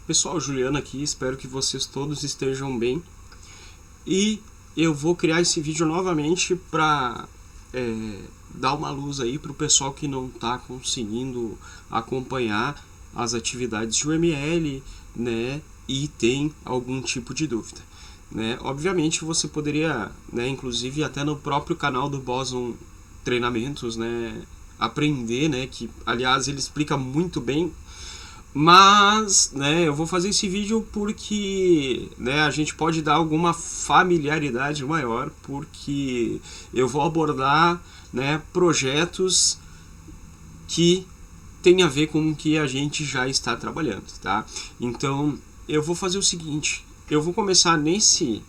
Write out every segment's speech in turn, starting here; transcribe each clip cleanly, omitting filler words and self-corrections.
Pessoal, Juliano aqui, espero que vocês todos estejam bem. E eu vou criar esse vídeo novamente para dar uma luz aí para o pessoal que não está conseguindo acompanhar as atividades de UML, né, e tem algum tipo de dúvida. Né? Obviamente você poderia, né, inclusive até no próprio canal do Boson Treinamentos, né, aprender, né, que aliás ele explica muito bem. Mas, né, eu vou fazer esse vídeo porque, né, a gente pode dar alguma familiaridade maior, porque eu vou abordar, né, projetos que tem a ver com o que a gente já está trabalhando, tá? Então, eu vou fazer o seguinte, eu vou começar nesse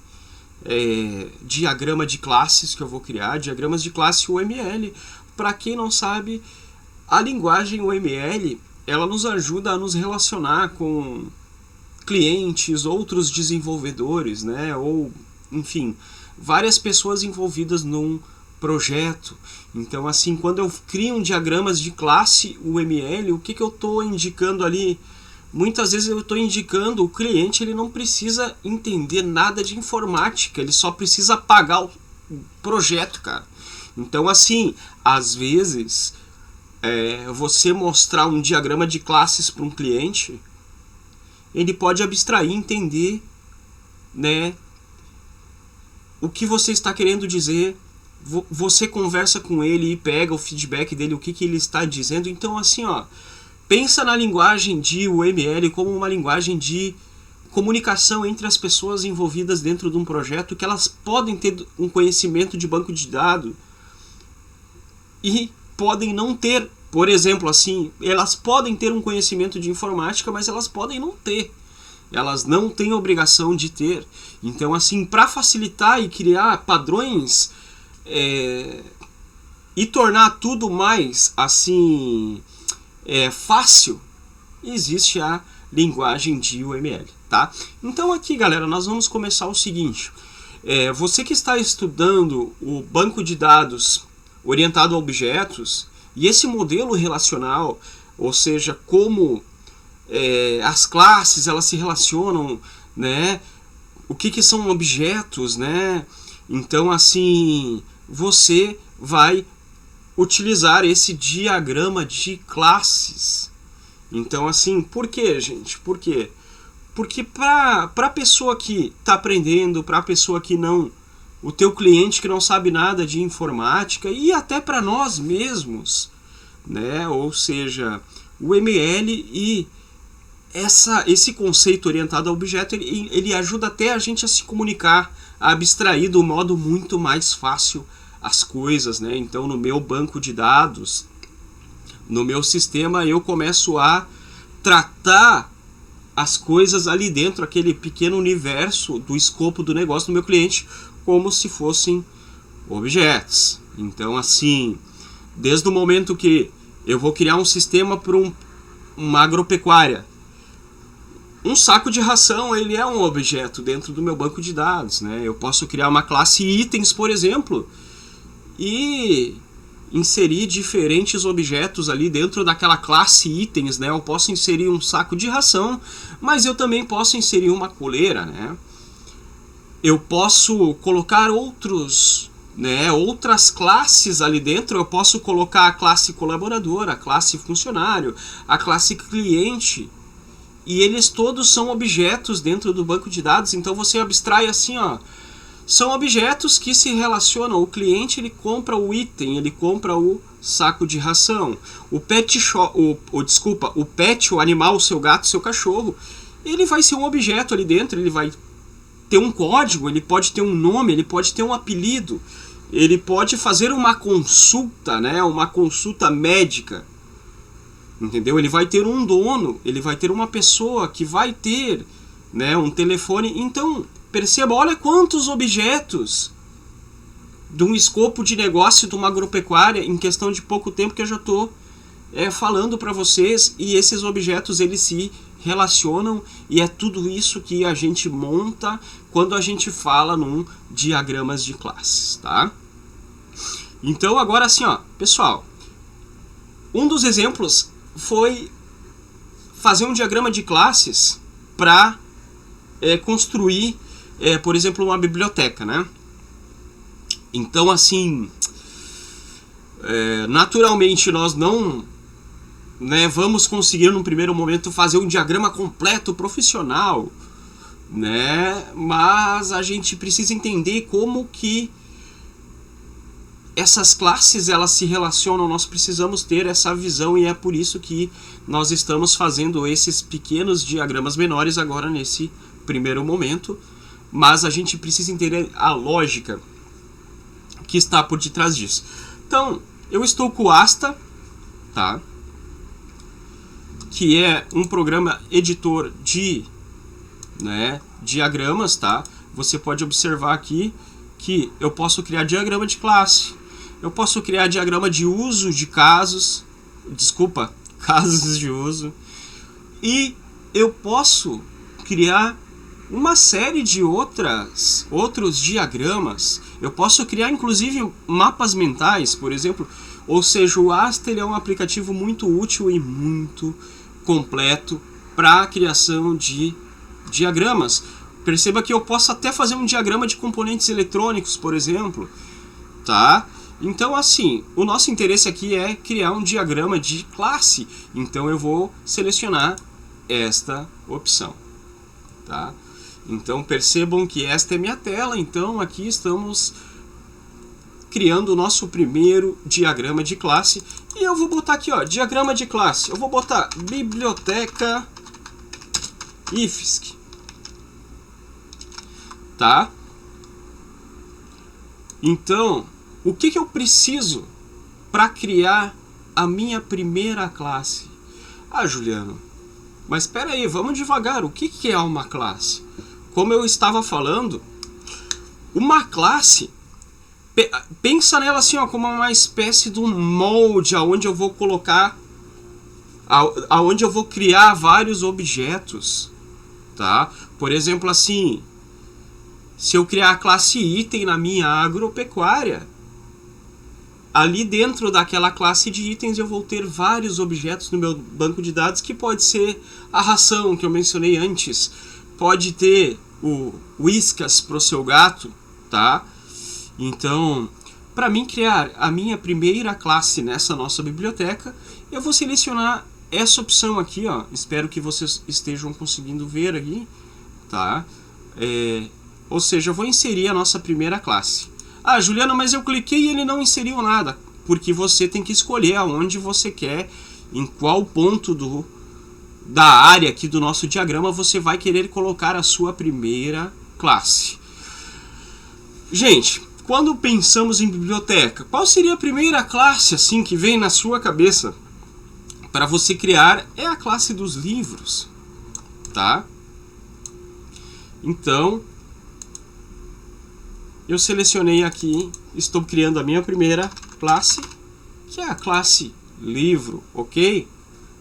diagrama de classes que eu vou criar, diagramas de classe UML. Para quem não sabe, a linguagem UML ela nos ajuda a nos relacionar com clientes, outros desenvolvedores, né? Ou, enfim, várias pessoas envolvidas num projeto. Então, assim, quando eu crio diagramas de classe UML, o que eu estou indicando ali? Muitas vezes eu estou indicando o cliente, ele não precisa entender nada de informática, ele só precisa pagar o projeto, cara. Então, assim, às vezes você mostrar um diagrama de classes para um cliente, ele pode abstrair, entender, né, o que você está querendo dizer. Você conversa com ele e pega o feedback dele, o que ele está dizendo. Então, assim, ó, pensa na linguagem de UML como uma linguagem de comunicação entre as pessoas envolvidas dentro de um projeto, que elas podem ter um conhecimento de banco de dados e podem não ter, por exemplo, assim, elas podem ter um conhecimento de informática, mas elas podem não ter. Elas não têm obrigação de ter. Então, assim, para facilitar e criar padrões e tornar tudo mais, assim, fácil, existe a linguagem de UML, tá? Então, aqui, galera, nós vamos começar o seguinte. Você que está estudando o banco de dados orientado a objetos, e esse modelo relacional, ou seja, como as classes elas se relacionam, né? O que são objetos, né? Então, assim, você vai utilizar esse diagrama de classes. Então, assim, por quê, gente? Por quê? Porque para a pessoa que está aprendendo, para a pessoa que não, o teu cliente que não sabe nada de informática, e até para nós mesmos, né? Ou seja, o ML e esse conceito orientado a objeto, ele ajuda até a gente a se comunicar, a abstrair do modo muito mais fácil as coisas, né? Então, no meu banco de dados, no meu sistema, eu começo a tratar as coisas ali dentro, aquele pequeno universo do escopo do negócio do meu cliente, como se fossem objetos. Então, assim, desde o momento que eu vou criar um sistema para uma agropecuária, um saco de ração, ele é um objeto dentro do meu banco de dados, né? Eu posso criar uma classe itens, por exemplo, e inserir diferentes objetos ali dentro daquela classe itens, né? Eu posso inserir um saco de ração, mas eu também posso inserir uma coleira, né? Eu posso colocar outras classes ali dentro. Eu posso colocar a classe colaborador, a classe funcionário, a classe cliente, e eles todos são objetos dentro do banco de dados. Então você abstrai assim, ó, são objetos que se relacionam. O cliente, ele compra o item, ele compra o saco de ração. O pet, o animal, o seu gato, o seu cachorro, ele vai ser um objeto ali dentro. Ele vai ter um código, ele pode ter um nome, ele pode ter um apelido, ele pode fazer uma consulta, né? Uma consulta médica, entendeu? Ele vai ter um dono, ele vai ter uma pessoa que vai ter, né, um telefone. Então, perceba, olha quantos objetos de um escopo de negócio de uma agropecuária em questão de pouco tempo que eu já estou falando para vocês. E esses objetos, eles se relacionam, e é tudo isso que a gente monta quando a gente fala num diagramas de classes, tá? Então, agora assim, ó, pessoal, um dos exemplos foi fazer um diagrama de classes para construir, por exemplo, uma biblioteca, né? Então, assim, naturalmente nós não, né, vamos conseguir num primeiro momento fazer um diagrama completo profissional, né? Mas a gente precisa entender como que essas classes elas se relacionam. Nós precisamos ter essa visão e é por isso que nós estamos fazendo esses pequenos diagramas menores agora nesse primeiro momento, mas a gente precisa entender a lógica que está por detrás disso. Então, eu estou com o Asta, tá? Que é um programa editor de, né, diagramas, tá? Você pode observar aqui que eu posso criar diagrama de classe, eu posso criar diagrama de uso de casos, casos de uso, e eu posso criar uma série de outros diagramas. Eu posso criar inclusive mapas mentais, por exemplo. Ou seja, o Asta é um aplicativo muito útil e muito completo para a criação de diagramas. Perceba que eu posso até fazer um diagrama de componentes eletrônicos, por exemplo, tá? Então, assim, o nosso interesse aqui é criar um diagrama de classe. Então eu vou selecionar esta opção, tá? Então percebam que esta é minha tela. Então aqui estamos criando o nosso primeiro diagrama de classe. E eu vou botar aqui, ó, diagrama de classe. Eu vou botar biblioteca IFSC, tá? Então, o que eu preciso para criar a minha primeira classe? Ah, Juliano, mas espera aí, vamos devagar. O que é uma classe? Como eu estava falando, uma classe, pensa nela assim, ó, como uma espécie de um molde aonde eu vou colocar, aonde eu vou criar vários objetos, tá? Por exemplo, assim, se eu criar a classe item na minha agropecuária, ali dentro daquela classe de itens eu vou ter vários objetos no meu banco de dados, que pode ser a ração que eu mencionei antes, pode ter o Whiskas para o seu gato, tá? Então, para mim criar a minha primeira classe nessa nossa biblioteca, eu vou selecionar essa opção aqui, ó. Espero que vocês estejam conseguindo ver aqui, tá? Ou seja, eu vou inserir a nossa primeira classe. Ah, Juliana, mas eu cliquei e ele não inseriu nada. Porque você tem que escolher aonde você quer, em qual ponto da área aqui do nosso diagrama você vai querer colocar a sua primeira classe. Gente, quando pensamos em biblioteca, qual seria a primeira classe assim que vem na sua cabeça para você criar? É a classe dos livros, tá? Então, eu selecionei aqui, estou criando a minha primeira classe, que é a classe livro, ok?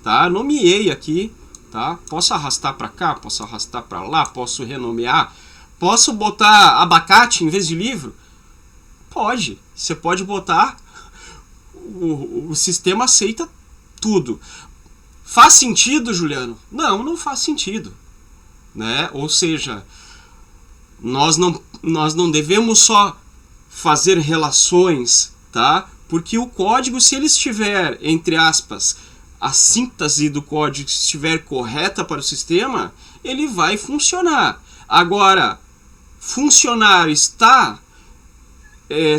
Tá? Nomeei aqui, tá? Posso arrastar para cá, posso arrastar para lá, posso renomear, posso botar abacate em vez de livro? Pode. Você pode botar, o sistema aceita tudo. Faz sentido, Juliano? Não, não faz sentido, né? Ou seja, nós não devemos só fazer relações, tá? Porque o código, se ele estiver, entre aspas, a síntese do código estiver correta para o sistema, ele vai funcionar. Agora, funcionar está...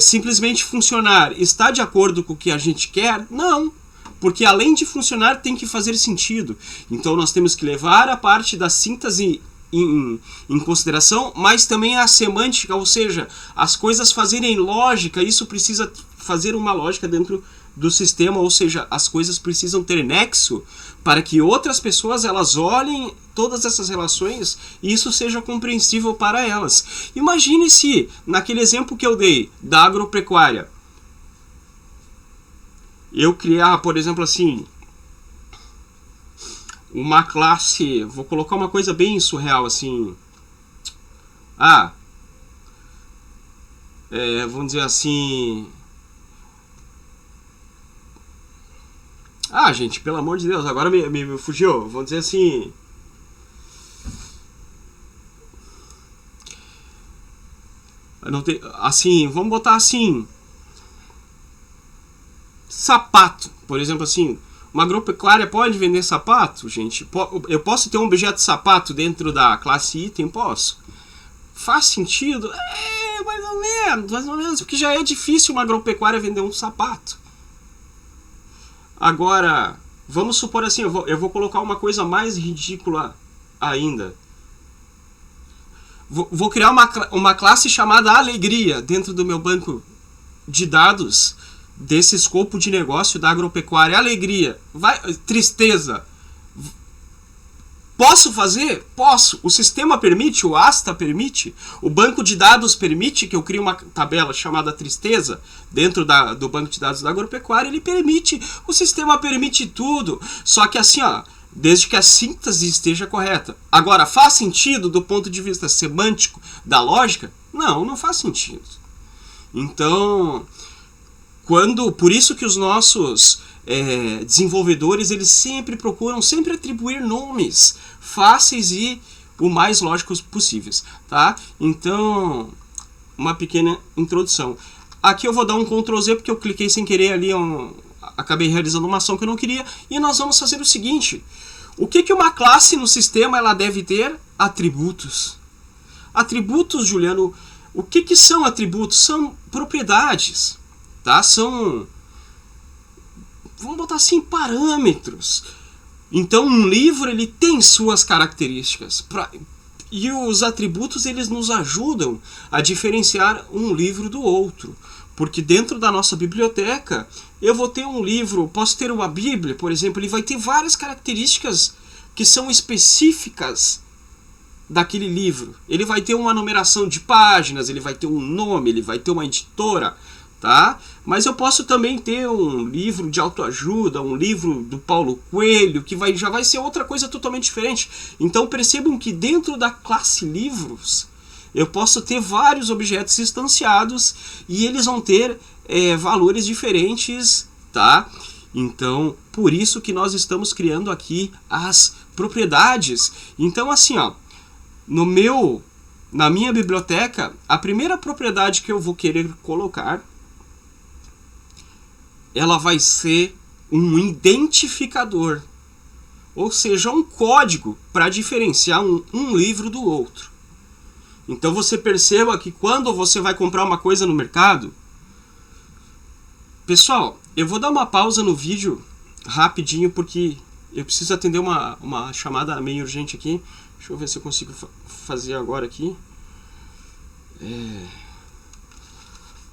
simplesmente funcionar está de acordo com o que a gente quer? Não. Porque além de funcionar, tem que fazer sentido. Então nós temos que levar a parte da síntese em consideração, mas também a semântica, ou seja, as coisas fazerem lógica. Isso precisa fazer uma lógica dentro do sistema, ou seja, as coisas precisam ter nexo para que outras pessoas elas olhem todas essas relações e isso seja compreensível para elas. Imagine se, naquele exemplo que eu dei da agropecuária, eu criar, por exemplo, assim, uma classe, vou colocar uma coisa bem surreal, assim, vamos dizer assim, gente, pelo amor de Deus, agora me fugiu, vamos dizer assim, Não tem, assim, vamos botar assim, sapato, por exemplo, assim, uma agropecuária pode vender sapato, gente? Eu posso ter um objeto de sapato dentro da classe item? Posso. Faz sentido? Mais ou menos, porque já é difícil uma agropecuária vender um sapato. Agora, vamos supor assim, eu vou colocar uma coisa mais ridícula ainda. Vou criar uma classe chamada Alegria dentro do meu banco de dados desse escopo de negócio da agropecuária. Alegria, tristeza. Posso fazer? Posso. O sistema permite, o Asta permite, o banco de dados permite que eu crie uma tabela chamada tristeza dentro do banco de dados da agropecuária. Ele permite, o sistema permite tudo. Só que assim, ó, desde que a síntese esteja correta. Agora, faz sentido do ponto de vista semântico da lógica? Não, não faz sentido. Então, por isso que os nossos desenvolvedores, eles sempre procuram atribuir nomes fáceis e o mais lógicos possíveis, tá? Então, uma pequena introdução. Aqui eu vou dar um Ctrl Z porque eu cliquei sem querer ali, acabei realizando uma ação que eu não queria, e nós vamos fazer o seguinte: o que uma classe no sistema ela deve ter? Atributos. Atributos, Juliano, o que são atributos? São propriedades, tá? São, vamos botar assim, parâmetros. Então um livro ele tem suas características e os atributos eles nos ajudam a diferenciar um livro do outro. Porque dentro da nossa biblioteca eu vou ter um livro, posso ter uma Bíblia, por exemplo, ele vai ter várias características que são específicas daquele livro. Ele vai ter uma numeração de páginas, ele vai ter um nome, ele vai ter uma editora, tá? Mas eu posso também ter um livro de autoajuda, um livro do Paulo Coelho, que já vai ser outra coisa totalmente diferente. Então percebam que dentro da classe livros eu posso ter vários objetos instanciados e eles vão ter valores diferentes, tá? Então, por isso que nós estamos criando aqui as propriedades. Então, assim, ó, na minha biblioteca, a primeira propriedade que eu vou querer colocar, ela vai ser um identificador, ou seja, um código para diferenciar um livro do outro. Então você perceba que quando você vai comprar uma coisa no mercado, pessoal, eu vou dar uma pausa no vídeo rapidinho porque eu preciso atender uma chamada meio urgente aqui. Deixa eu ver se eu consigo fazer agora aqui.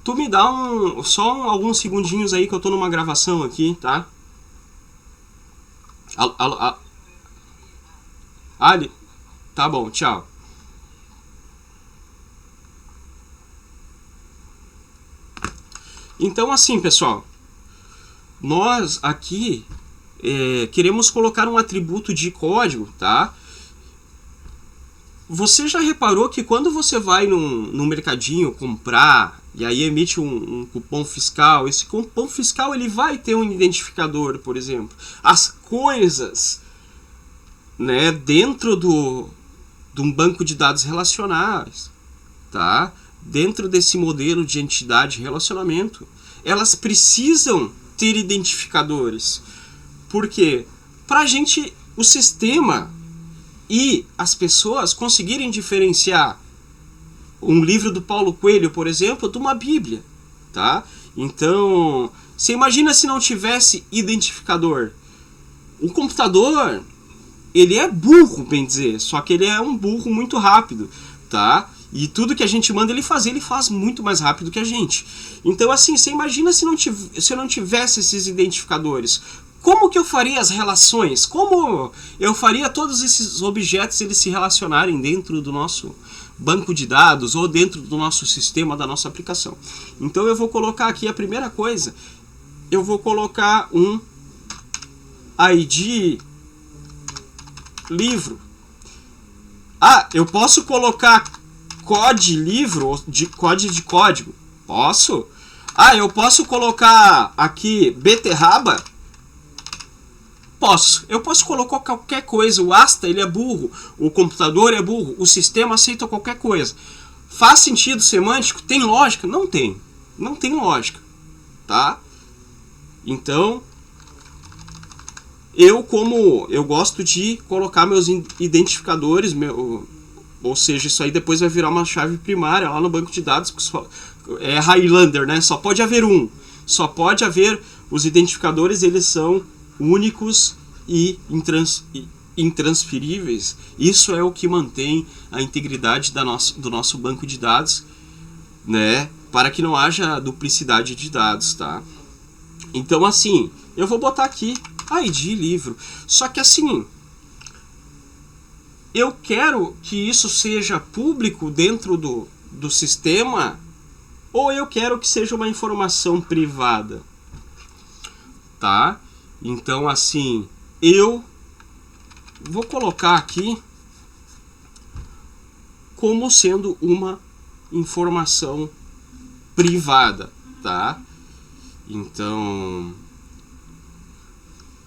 Tu me dá alguns segundinhos aí que eu tô numa gravação aqui, tá? Ali? Tá bom, tchau. Então assim, pessoal, nós aqui queremos colocar um atributo de código, tá? Você já reparou que quando você vai num mercadinho comprar e aí emite um cupom fiscal, esse cupom fiscal ele vai ter um identificador, por exemplo. As coisas, né, dentro de um banco de dados relacionais, tá? Dentro desse modelo de entidade e relacionamento, elas precisam ter identificadores. Por quê? Para a gente, o sistema e as pessoas conseguirem diferenciar um livro do Paulo Coelho, por exemplo, de uma Bíblia, tá? Então, você imagina se não tivesse identificador. O computador, ele é burro, bem dizer, só que ele é um burro muito rápido, tá? E tudo que a gente manda ele faz muito mais rápido que a gente. Então, assim, você imagina se eu não tivesse esses identificadores. Como que eu faria as relações? Como eu faria todos esses objetos eles se relacionarem dentro do nosso banco de dados ou dentro do nosso sistema, da nossa aplicação? Então eu vou colocar aqui a primeira coisa, eu vou colocar um ID livro. Eu posso colocar code livro, de código? Posso. Eu posso colocar aqui beterraba? Posso. Eu posso colocar qualquer coisa. O Asta ele é burro, o computador é burro, o sistema aceita qualquer coisa. Faz sentido semântico? Tem lógica? Não tem. Não tem lógica. Tá? Então, eu gosto de colocar meus identificadores, ou seja, isso aí depois vai virar uma chave primária lá no banco de dados, é Highlander, né? Só pode haver um. Só pode haver os identificadores, eles são únicos e intransferíveis. Isso é o que mantém a integridade do nosso banco de dados, né? Para que não haja duplicidade de dados, tá? Então, assim, eu vou botar aqui ID livro. Só que assim, eu quero que isso seja público dentro do sistema, ou eu quero que seja uma informação privada, tá? Então, assim, eu vou colocar aqui como sendo uma informação privada, tá? Então,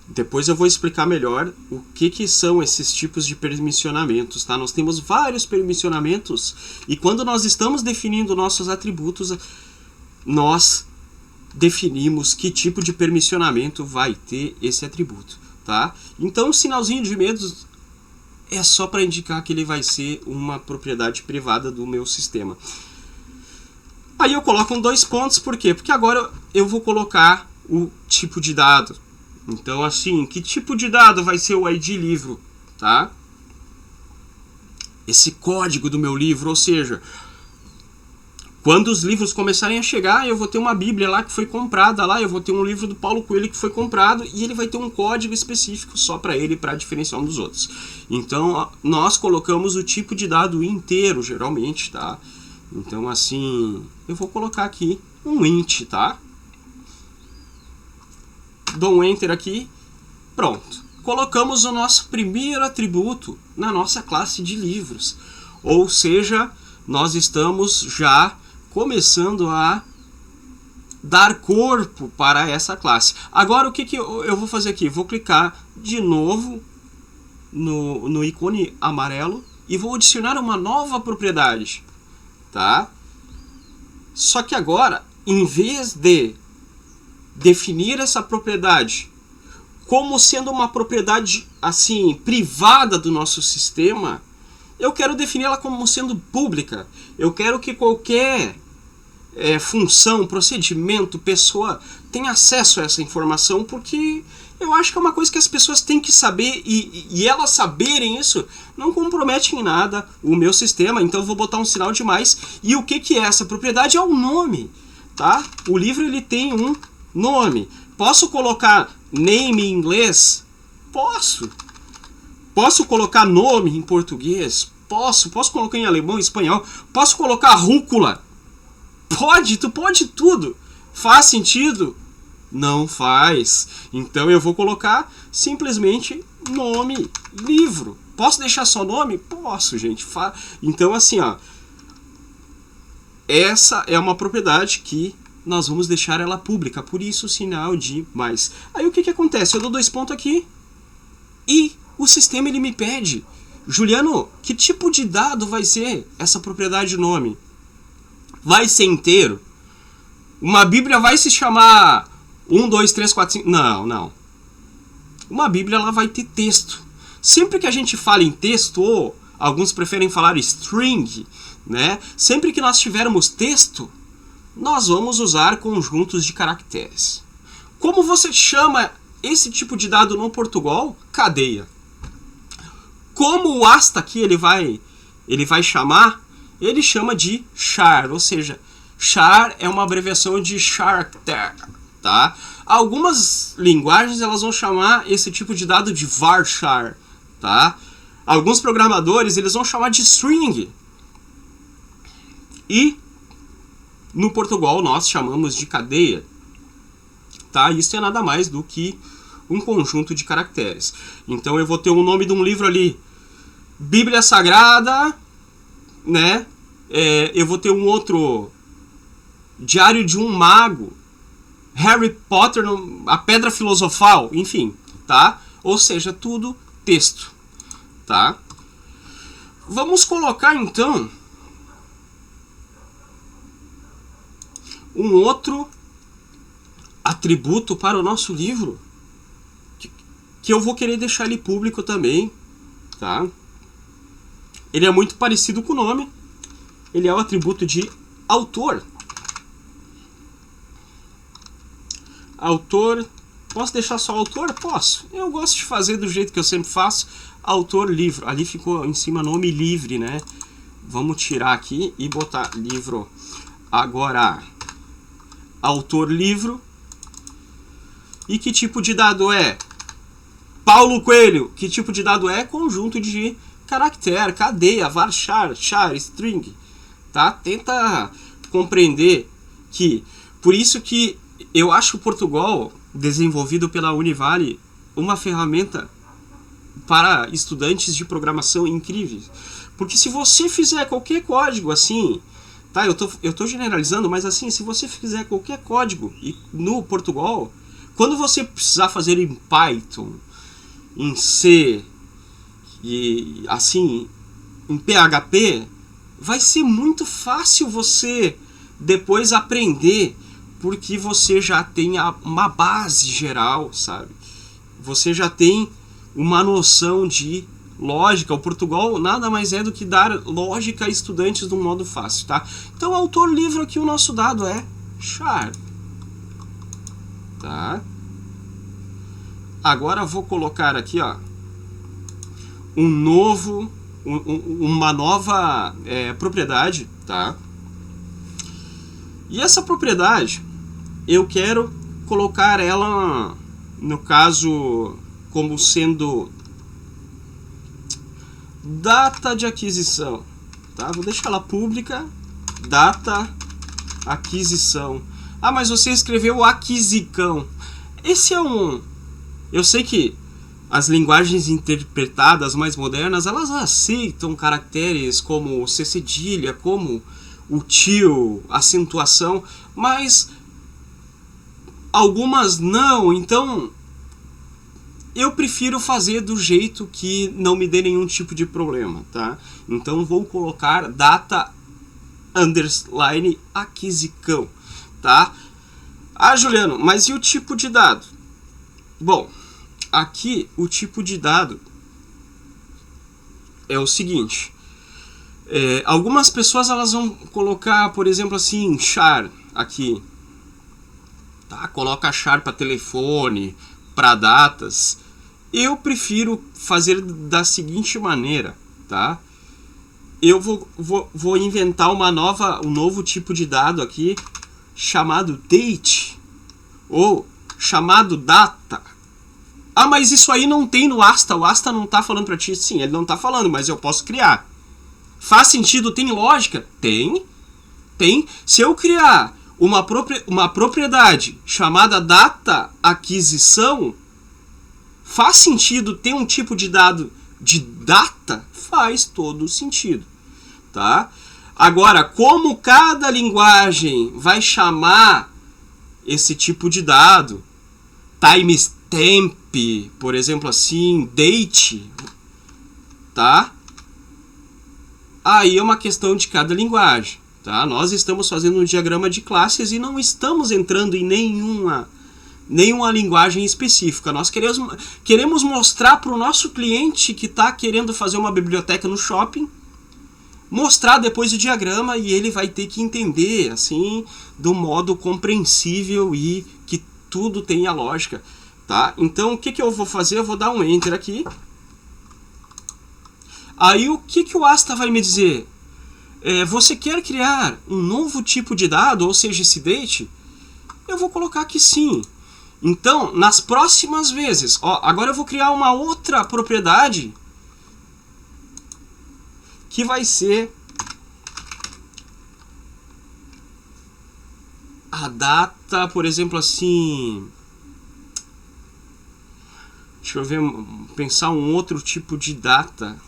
depois eu vou explicar melhor o que são esses tipos de permissionamentos, tá? Nós temos vários permissionamentos e quando nós estamos definindo nossos atributos, nós definimos que tipo de permissionamento vai ter esse atributo, tá? Então o sinalzinho de menos é só para indicar que ele vai ser uma propriedade privada do meu sistema. Aí eu coloco 2 pontos, por quê? Porque agora eu vou colocar o tipo de dado. Então, assim, que tipo de dado vai ser o ID livro, tá? Esse código do meu livro, ou seja, quando os livros começarem a chegar, eu vou ter uma Bíblia lá que foi comprada lá, eu vou ter um livro do Paulo Coelho que foi comprado e ele vai ter um código específico só para ele, para diferenciar um dos outros. Então, nós colocamos o tipo de dado inteiro, geralmente, tá? Então, assim, eu vou colocar aqui um int, tá? Dou um enter aqui, pronto. Colocamos o nosso primeiro atributo na nossa classe de livros. Ou seja, nós estamos já começando a dar corpo para essa classe. Agora, o que eu vou fazer aqui? Vou clicar de novo no ícone amarelo e vou adicionar uma nova propriedade, tá? Só que agora, em vez de definir essa propriedade como sendo uma propriedade assim privada do nosso sistema, eu quero definir-la como sendo pública. Eu quero que qualquer função, procedimento, pessoa tenha acesso a essa informação, porque eu acho que é uma coisa que as pessoas têm que saber e elas saberem isso não compromete em nada o meu sistema. Então eu vou botar um sinal de mais. E o que é essa propriedade? É o nome, tá? O livro ele tem um nome. Posso colocar name em inglês? Posso. Posso colocar nome em português? Posso. Posso colocar em alemão, espanhol? Posso colocar rúcula? Pode, tu pode tudo. Faz sentido? Não faz. Então eu vou colocar simplesmente nome, livro. Posso deixar só nome? Posso, gente. Então assim, ó, essa é uma propriedade que nós vamos deixar ela pública, por isso o sinal de mais. Aí o que acontece? Eu dou 2 pontos aqui e o sistema ele me pede: Juliano, que tipo de dado vai ser essa propriedade nome? Vai ser inteiro? Uma Bíblia vai se chamar 1, 2, 3, 4, 5... Não. Uma Bíblia ela vai ter texto. Sempre que a gente fala em texto, ou alguns preferem falar string, né? Sempre que nós tivermos texto, nós vamos usar conjuntos de caracteres. Como você chama esse tipo de dado no Portugal? Cadeia. Como o asta aqui ele vai chamar? Ele chama de char, ou seja, char é uma abreviação de character, tá? Algumas linguagens elas vão chamar esse tipo de dado de varchar, tá? Alguns programadores eles vão chamar de string. E no Portugal nós chamamos de cadeia, tá? Isso é nada mais do que um conjunto de caracteres. Então eu vou ter o nome de um livro ali, Bíblia Sagrada, né? Eu vou ter um outro, Diário de um Mago, Harry Potter, a Pedra Filosofal, enfim, tá? Ou seja, tudo texto, tá? Vamos colocar então um outro atributo para o nosso livro, que eu vou querer deixar ele público também, tá? Ele é muito parecido com o nome. Ele é o atributo de autor. Autor. Posso deixar só autor? Posso. Eu gosto de fazer do jeito que eu sempre faço. Autor, livro. Ali ficou em cima nome livre, né? Vamos tirar aqui e botar livro. Agora, autor, livro. E que tipo de dado é? Paulo Coelho. Que tipo de dado é? Conjunto de caractere, cadeia, varchar, char, string. Tá? Tenta compreender que... Por isso que eu acho o Portugal, desenvolvido pela Univale, uma ferramenta para estudantes de programação incríveis. Porque se você fizer qualquer código assim, tá? Eu tô generalizando, mas assim, se você fizer qualquer código no Portugal, quando você precisar fazer em Python, em C e assim, em PHP, vai ser muito fácil você depois aprender, porque você já tem uma base geral, sabe? Você já tem uma noção de lógica. O Portugal nada mais é do que dar lógica a estudantes de um modo fácil, tá? Então, autor, livro, aqui o nosso dado é char, tá? Agora vou colocar aqui, ó, uma nova propriedade, tá? E essa propriedade eu quero colocar ela, no caso, como sendo data de aquisição, tá? Vou deixar ela pública, data aquisição. Ah, mas você escreveu aquisicão. Esse é um... Eu sei que as linguagens interpretadas mais modernas, elas aceitam caracteres como C cedilha, como o tio, acentuação, mas algumas não. Então eu prefiro fazer do jeito que não me dê nenhum tipo de problema, tá? Então vou colocar data underline aquisicão, tá? Ah, Juliano, mas e o tipo de dado? Bom, aqui o tipo de dado é o seguinte. Algumas pessoas elas vão colocar, por exemplo, assim, char aqui, tá? Coloca char para telefone, para datas. Eu prefiro fazer da seguinte maneira, tá? Eu vou inventar um novo tipo de dado aqui, chamado date, ou chamado data. Ah, mas isso aí não tem no Asta, o Asta não tá falando para ti. Sim, ele não tá falando, mas eu posso criar. Faz sentido? Tem lógica? Tem. Se eu criar uma propriedade chamada data aquisição, faz sentido ter um tipo de dado de data? Faz todo sentido, tá? Agora, como cada linguagem vai chamar esse tipo de dado, timestamp, por exemplo, assim, date, tá? Aí é uma questão de cada linguagem, tá? Nós estamos fazendo um diagrama de classes e não estamos entrando em nenhuma linguagem específica. Nós queremos mostrar para o nosso cliente que está querendo fazer uma biblioteca no shopping, mostrar depois o diagrama, e ele vai ter que entender assim, do modo compreensível e que tudo tenha lógica, tá? Então o que eu vou fazer? Eu vou dar um enter aqui. Aí o que o Asta vai me dizer? Você quer criar um novo tipo de dado, ou seja, esse date? Eu vou colocar que sim. Então, nas próximas vezes, ó, agora eu vou criar uma outra propriedade que vai ser a data, por exemplo, assim. Deixa eu ver, pensar um outro tipo de data.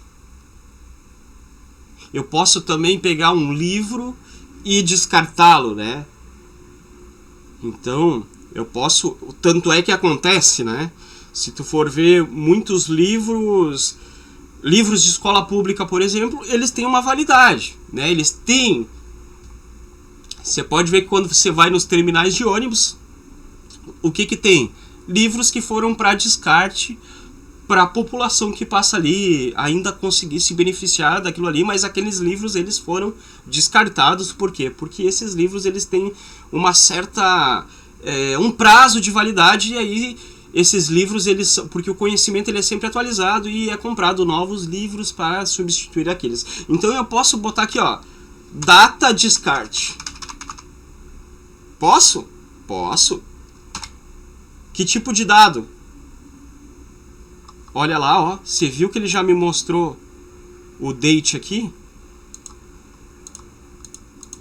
Eu posso também pegar um livro e descartá-lo, né? Então, eu posso... Tanto é que acontece, né? Se tu for ver muitos livros de escola pública, por exemplo, eles têm uma validade, né? Eles têm Você pode ver que quando você vai nos terminais de ônibus, o que tem? Livros que foram para descarte, para a população que passa ali ainda conseguir se beneficiar daquilo ali, mas aqueles livros eles foram descartados. Por quê? Porque esses livros eles têm uma certa um prazo de validade, e aí esses livros porque o conhecimento ele é sempre atualizado e é comprado novos livros para substituir aqueles. Então eu posso botar aqui, ó, data descarte. Posso? Posso. Que tipo de dado? Olha lá, ó. Você viu que ele já me mostrou o date aqui?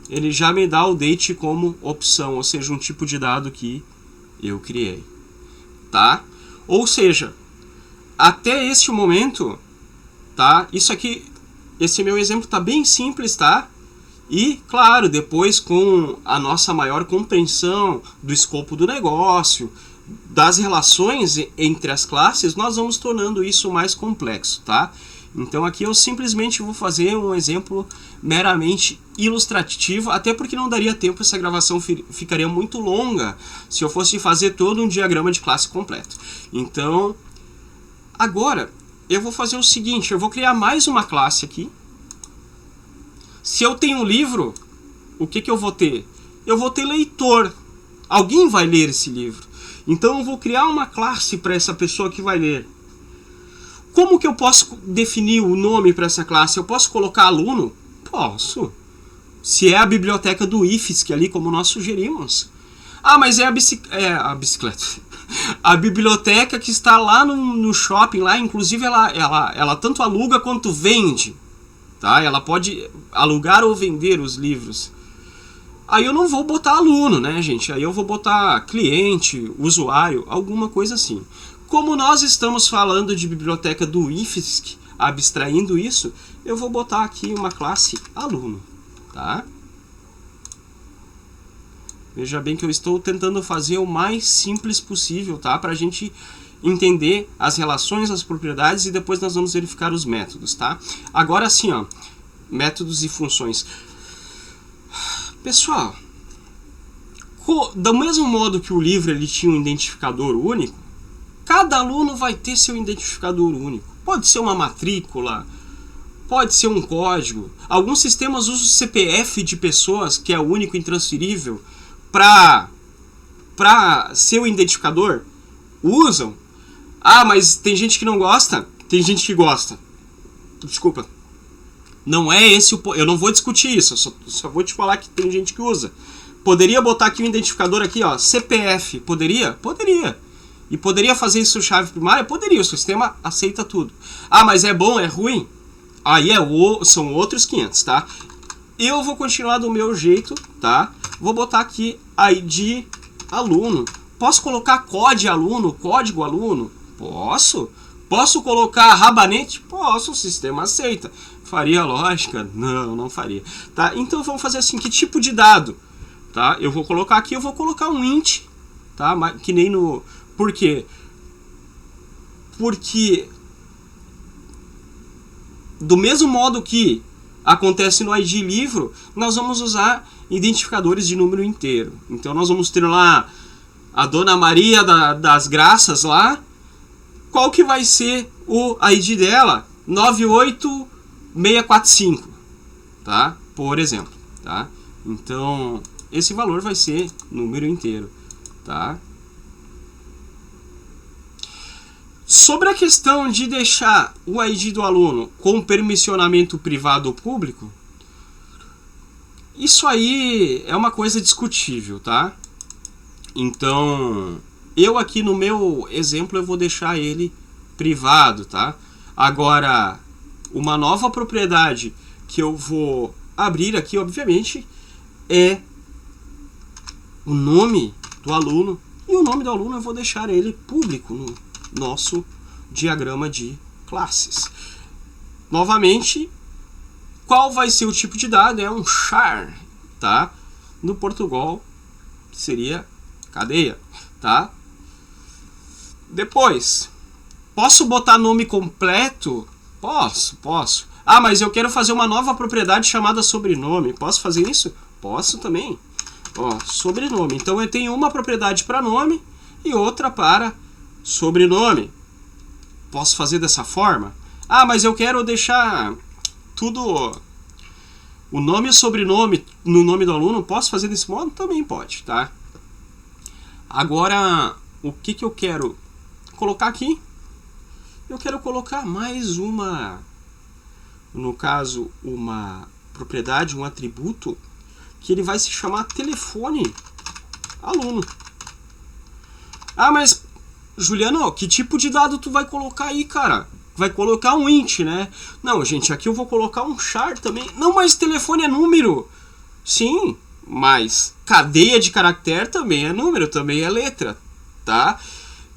Ele já me dá o date como opção, ou seja, um tipo de dado que eu criei. Tá? Ou seja, até este momento, tá? Isso aqui, esse meu exemplo tá bem simples, tá? E, claro, depois com a nossa maior compreensão do escopo do negócio, das relações entre as classes, nós vamos tornando isso mais complexo, tá? Então aqui eu simplesmente vou fazer um exemplo meramente ilustrativo, até porque não daria tempo, essa gravação ficaria muito longa se eu fosse fazer todo um diagrama de classe completo. Então, agora eu vou fazer o seguinte, eu vou criar mais uma classe aqui. Se eu tenho um livro, o que eu vou ter? Eu vou ter leitor. Alguém vai ler esse livro. Então eu vou criar uma classe para essa pessoa que vai ler. Como que eu posso definir o nome para essa classe? Eu posso colocar aluno? Posso. Se é a biblioteca do IFSC ali, como nós sugerimos. Ah, mas é a bicicleta. A biblioteca que está lá no shopping, lá, inclusive ela tanto aluga quanto vende. Tá? Ela pode alugar ou vender os livros. Aí eu não vou botar aluno, né, gente? Aí eu vou botar cliente, usuário, alguma coisa assim. Como nós estamos falando de biblioteca do IFSC, abstraindo isso, eu vou botar aqui uma classe aluno, tá? Veja bem que eu estou tentando fazer o mais simples possível, tá? Para a gente entender as relações, as propriedades, e depois nós vamos verificar os métodos, tá? Agora sim, ó, métodos e funções. Pessoal, do mesmo modo que o livro ele tinha um identificador único, cada aluno vai ter seu identificador único. Pode ser uma matrícula, pode ser um código. Alguns sistemas usam o CPF de pessoas, que é único e intransferível, para ser o identificador. Usam. Ah, mas tem gente que não gosta? Tem gente que gosta. Desculpa. Não é esse o... Eu não vou discutir isso, eu só vou te falar que tem gente que usa. Poderia botar aqui um identificador aqui, ó, CPF. Poderia? Poderia. E poderia fazer isso chave primária? Poderia, o sistema aceita tudo. Ah, mas é bom, é ruim? Aí são outros 500, tá? Eu vou continuar do meu jeito, tá? Vou botar aqui ID aluno. Posso colocar código aluno, código aluno? Posso. Posso colocar rabanete? Posso, o sistema aceita. Faria lógica? Não, não faria. Tá? Então vamos fazer assim, que tipo de dado? Tá? Eu vou colocar aqui, eu vou colocar um int, tá? Que nem no... Por quê? Porque do mesmo modo que acontece no ID livro, nós vamos usar identificadores de número inteiro. Então nós vamos ter lá a Dona Maria das Graças lá. Qual que vai ser o ID dela? 98645, tá? Por exemplo, tá? Então, esse valor vai ser número inteiro, tá? Sobre a questão de deixar o ID do aluno com permissionamento privado ou público, isso aí é uma coisa discutível, tá? Então, eu aqui no meu exemplo eu vou deixar ele privado, tá? Agora, uma nova propriedade que eu vou abrir aqui, obviamente, é o nome do aluno. E o nome do aluno eu vou deixar ele público no nosso diagrama de classes. Novamente, qual vai ser o tipo de dado? É um char, tá? No Portugal seria cadeia, tá? Depois, posso botar nome completo? Posso. Ah, mas eu quero fazer uma nova propriedade chamada sobrenome. Posso fazer isso? Posso também. Ó, sobrenome. Então eu tenho uma propriedade para nome e outra para sobrenome. Posso fazer dessa forma? Ah, mas eu quero deixar tudo, o nome e o sobrenome no nome do aluno. Posso fazer desse modo? Também pode, tá? Agora, o que eu quero colocar aqui? Eu quero colocar mais uma, no caso, uma propriedade, um atributo, que ele vai se chamar telefone aluno. Ah, mas Juliano, que tipo de dado tu vai colocar aí, cara? Vai colocar um int, né? Não, gente, aqui eu vou colocar um char também. Não, mas telefone é número. Sim, mas cadeia de caractere também é número, também é letra, tá?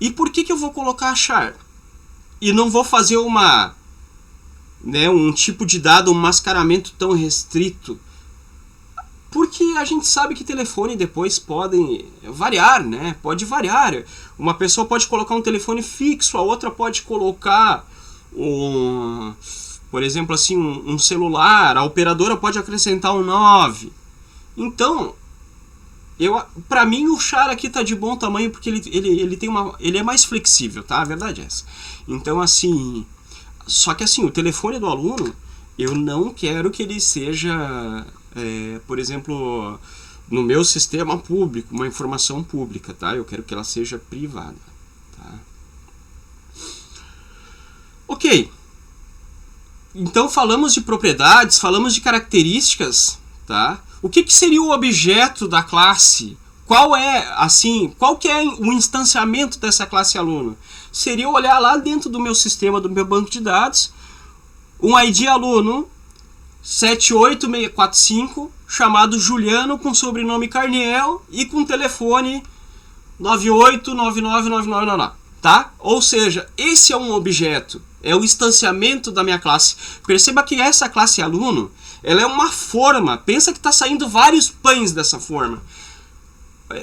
E por que eu vou colocar char? E não vou fazer uma, né, um tipo de dado, um mascaramento tão restrito? Porque a gente sabe que telefone depois podem variar, né? Pode variar. Uma pessoa pode colocar um telefone fixo, a outra pode colocar por exemplo, assim, um celular. A operadora pode acrescentar um 9. Então, pra mim o char aqui tá de bom tamanho porque ele é mais flexível, tá? A verdade é essa. Então, assim, só que assim, o telefone do aluno, eu não quero que ele seja, por exemplo, no meu sistema público, uma informação pública, tá? Eu quero que ela seja privada, tá? Ok. Então falamos de propriedades, falamos de características, tá? O que seria o objeto da classe? Qual que é o instanciamento dessa classe aluno? Seria olhar lá dentro do meu sistema, do meu banco de dados, um ID aluno 78645, chamado Juliano, com sobrenome Carniel e com telefone 98999999, tá? Ou seja, esse é um objeto, é o instanciamento da minha classe. Perceba que essa classe aluno, ela é uma forma. Pensa que está saindo vários pães dessa forma.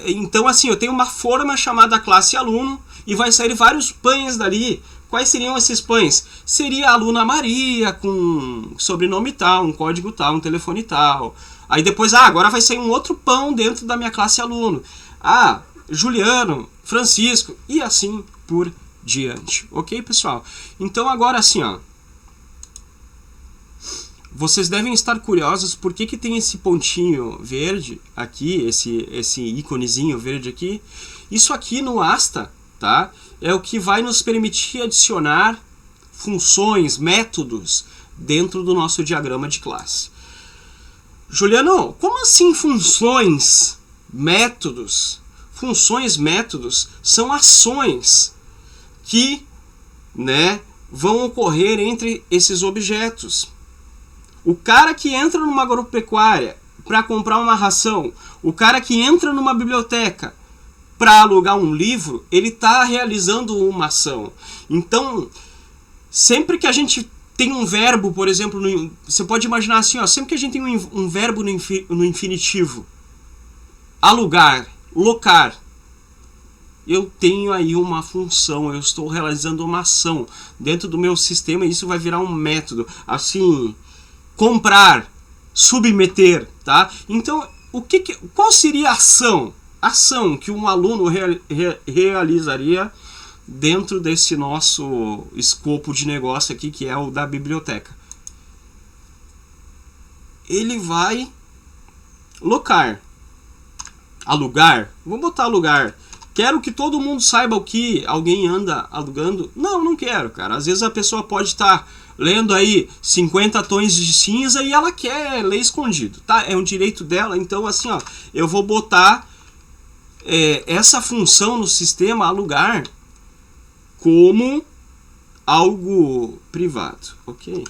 Então, assim, eu tenho uma forma chamada classe aluno e vai sair vários pães dali. Quais seriam esses pães? Seria a aluna Maria, com sobrenome tal, um código tal, um telefone tal. Aí depois, agora vai sair um outro pão dentro da minha classe aluno. Juliano, Francisco, e assim por diante. Ok, pessoal? Então agora assim, ó, vocês devem estar curiosos por que tem esse pontinho verde aqui, esse íconezinho verde aqui. Isso aqui no Asta, tá? É o que vai nos permitir adicionar funções, métodos dentro do nosso diagrama de classe. Juliano, como assim funções, métodos? Funções, métodos são ações que, né, vão ocorrer entre esses objetos. O cara que entra numa agropecuária para comprar uma ração, o cara que entra numa biblioteca para alugar um livro, ele está realizando uma ação. Então, sempre que a gente tem um verbo, por exemplo, você pode imaginar assim, ó, sempre que a gente tem um verbo no infinitivo, alugar, locar, eu tenho aí uma função, eu estou realizando uma ação dentro do meu sistema e isso vai virar um método. Assim, comprar, submeter, tá? Então, qual seria a ação? Ação que um aluno realizaria dentro desse nosso escopo de negócio aqui, que é o da biblioteca. Ele vai locar, alugar, vou botar alugar. Quero que todo mundo saiba o que alguém anda alugando? Não, não quero, cara. Às vezes a pessoa pode estar lendo aí 50 tons de cinza e ela quer ler escondido, tá? É um direito dela. Então, assim, ó, eu vou botar essa função no sistema alugar como algo privado, ok?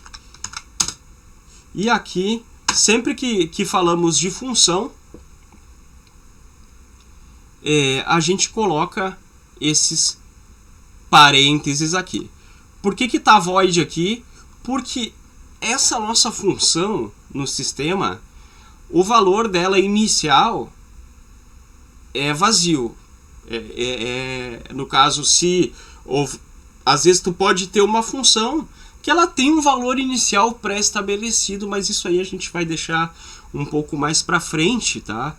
E aqui, sempre que falamos de função, a gente coloca esses parênteses aqui. Por que tá void aqui? Porque essa nossa função no sistema, o valor dela inicial é vazio. No caso, às vezes tu pode ter uma função que ela tem um valor inicial pré-estabelecido, mas isso aí a gente vai deixar um pouco mais para frente, tá?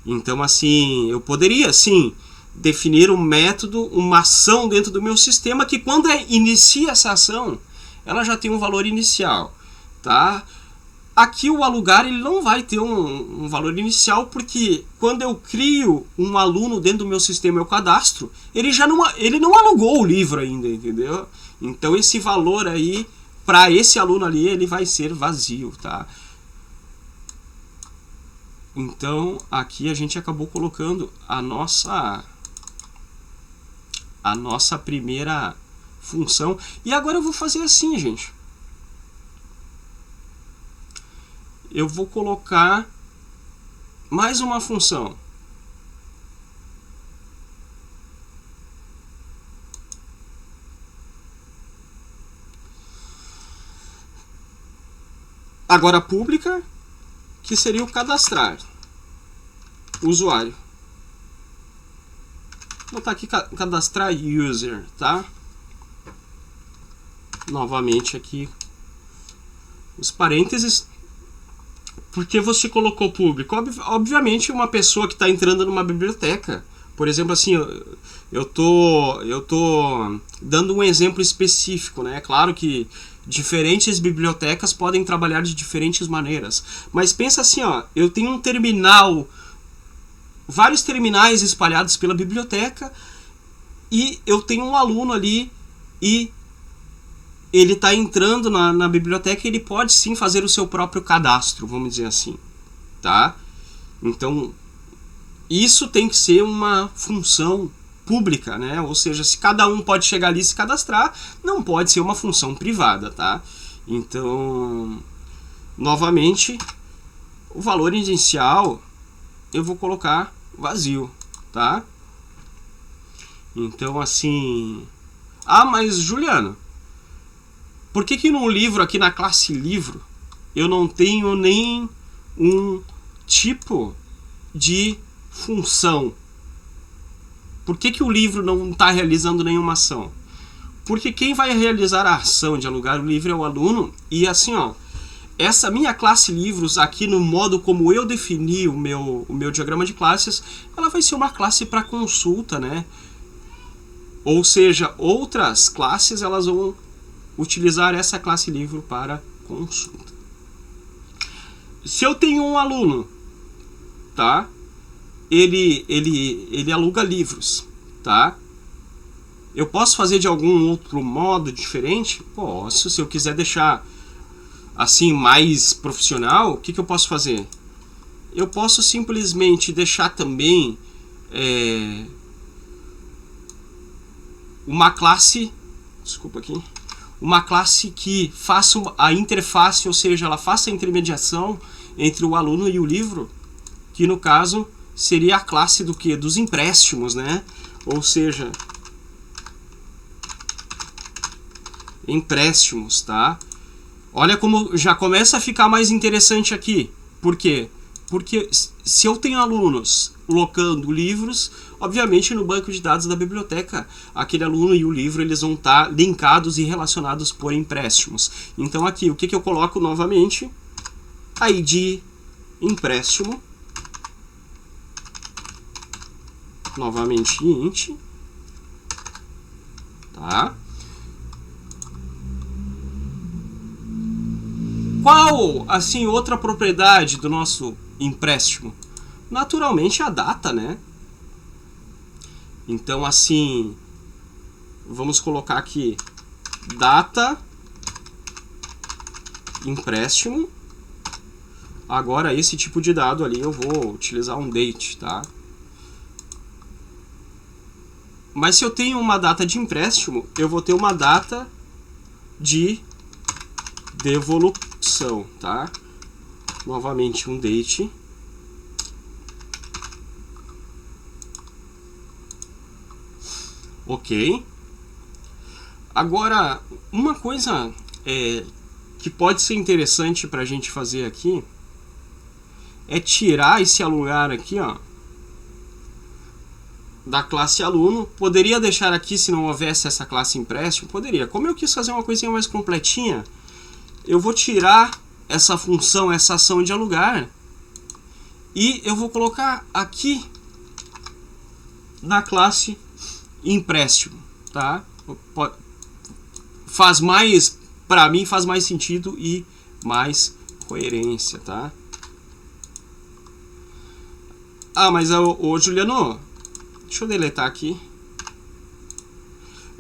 Então, assim, eu poderia, sim, definir um método, uma ação dentro do meu sistema que quando inicia essa ação, ela já tem um valor inicial, tá? Aqui o alugar ele não vai ter um valor inicial, porque quando eu crio um aluno dentro do meu sistema, eu cadastro, ele não alugou o livro ainda, entendeu? Então esse valor aí, para esse aluno ali, ele vai ser vazio, tá? Então aqui a gente acabou colocando a nossa primeira função. E agora eu vou fazer assim, gente. Eu vou colocar mais uma função. Agora pública, que seria o cadastrar usuário. Vou botar aqui cadastrar user, tá? Novamente aqui os parênteses. Porque você colocou público? Obviamente uma pessoa que está entrando numa biblioteca, por exemplo, assim, eu tô dando um exemplo específico, né? É claro que diferentes bibliotecas podem trabalhar de diferentes maneiras, mas pensa assim, ó, eu tenho um terminal, vários terminais espalhados pela biblioteca, e eu tenho um aluno ali e ele está entrando na biblioteca e ele pode sim fazer o seu próprio cadastro, vamos dizer assim, tá? Então, isso tem que ser uma função pública, né? Ou seja, se cada um pode chegar ali e se cadastrar, não pode ser uma função privada, tá? Então, novamente, o valor inicial eu vou colocar vazio, tá? Então, assim... Ah, mas Juliano, por que no livro, aqui na classe livro, eu não tenho nem um tipo de função? Por que o livro não está realizando nenhuma ação? Porque quem vai realizar a ação de alugar o livro é o aluno. E assim, ó, essa minha classe livros, aqui no modo como eu defini o meu diagrama de classes, ela vai ser uma classe para consulta, né? Ou seja, outras classes elas vão utilizar essa classe livro para consulta. Se eu tenho um aluno, tá? Ele aluga livros, tá? Eu posso fazer de algum outro modo diferente? Posso. Se eu quiser deixar assim mais profissional, o que eu posso fazer? Eu posso simplesmente deixar também uma classe, uma classe que faça a interface, ou seja, ela faça a intermediação entre o aluno e o livro, que no caso seria a classe do que? Dos empréstimos, né? Ou seja, empréstimos, tá? Olha como já começa a ficar mais interessante aqui. Por quê? Porque se eu tenho alunos locando livros, obviamente no banco de dados da biblioteca, aquele aluno e o livro eles vão estar linkados e relacionados por empréstimos. Então aqui, o que eu coloco novamente? ID empréstimo, novamente int, tá? Qual, assim, outra propriedade do nosso empréstimo? Naturalmente a data, né? Então, assim, vamos colocar aqui data empréstimo. Agora, esse tipo de dado ali eu vou utilizar um date, tá? Mas se eu tenho uma data de empréstimo, eu vou ter uma data de devolução, tá? Novamente um date. Ok. Agora, uma coisa que pode ser interessante para a gente fazer aqui é tirar esse alugar aqui, ó, da classe aluno. Poderia deixar aqui se não houvesse essa classe empréstimo? Poderia. Como eu quis fazer uma coisinha mais completinha, eu vou tirar essa função, essa ação de alugar, e eu vou colocar aqui na classe empréstimo, tá? Faz mais, para mim faz mais sentido e mais coerência, tá? Ah, mas ô Juliano, deixa eu deletar aqui.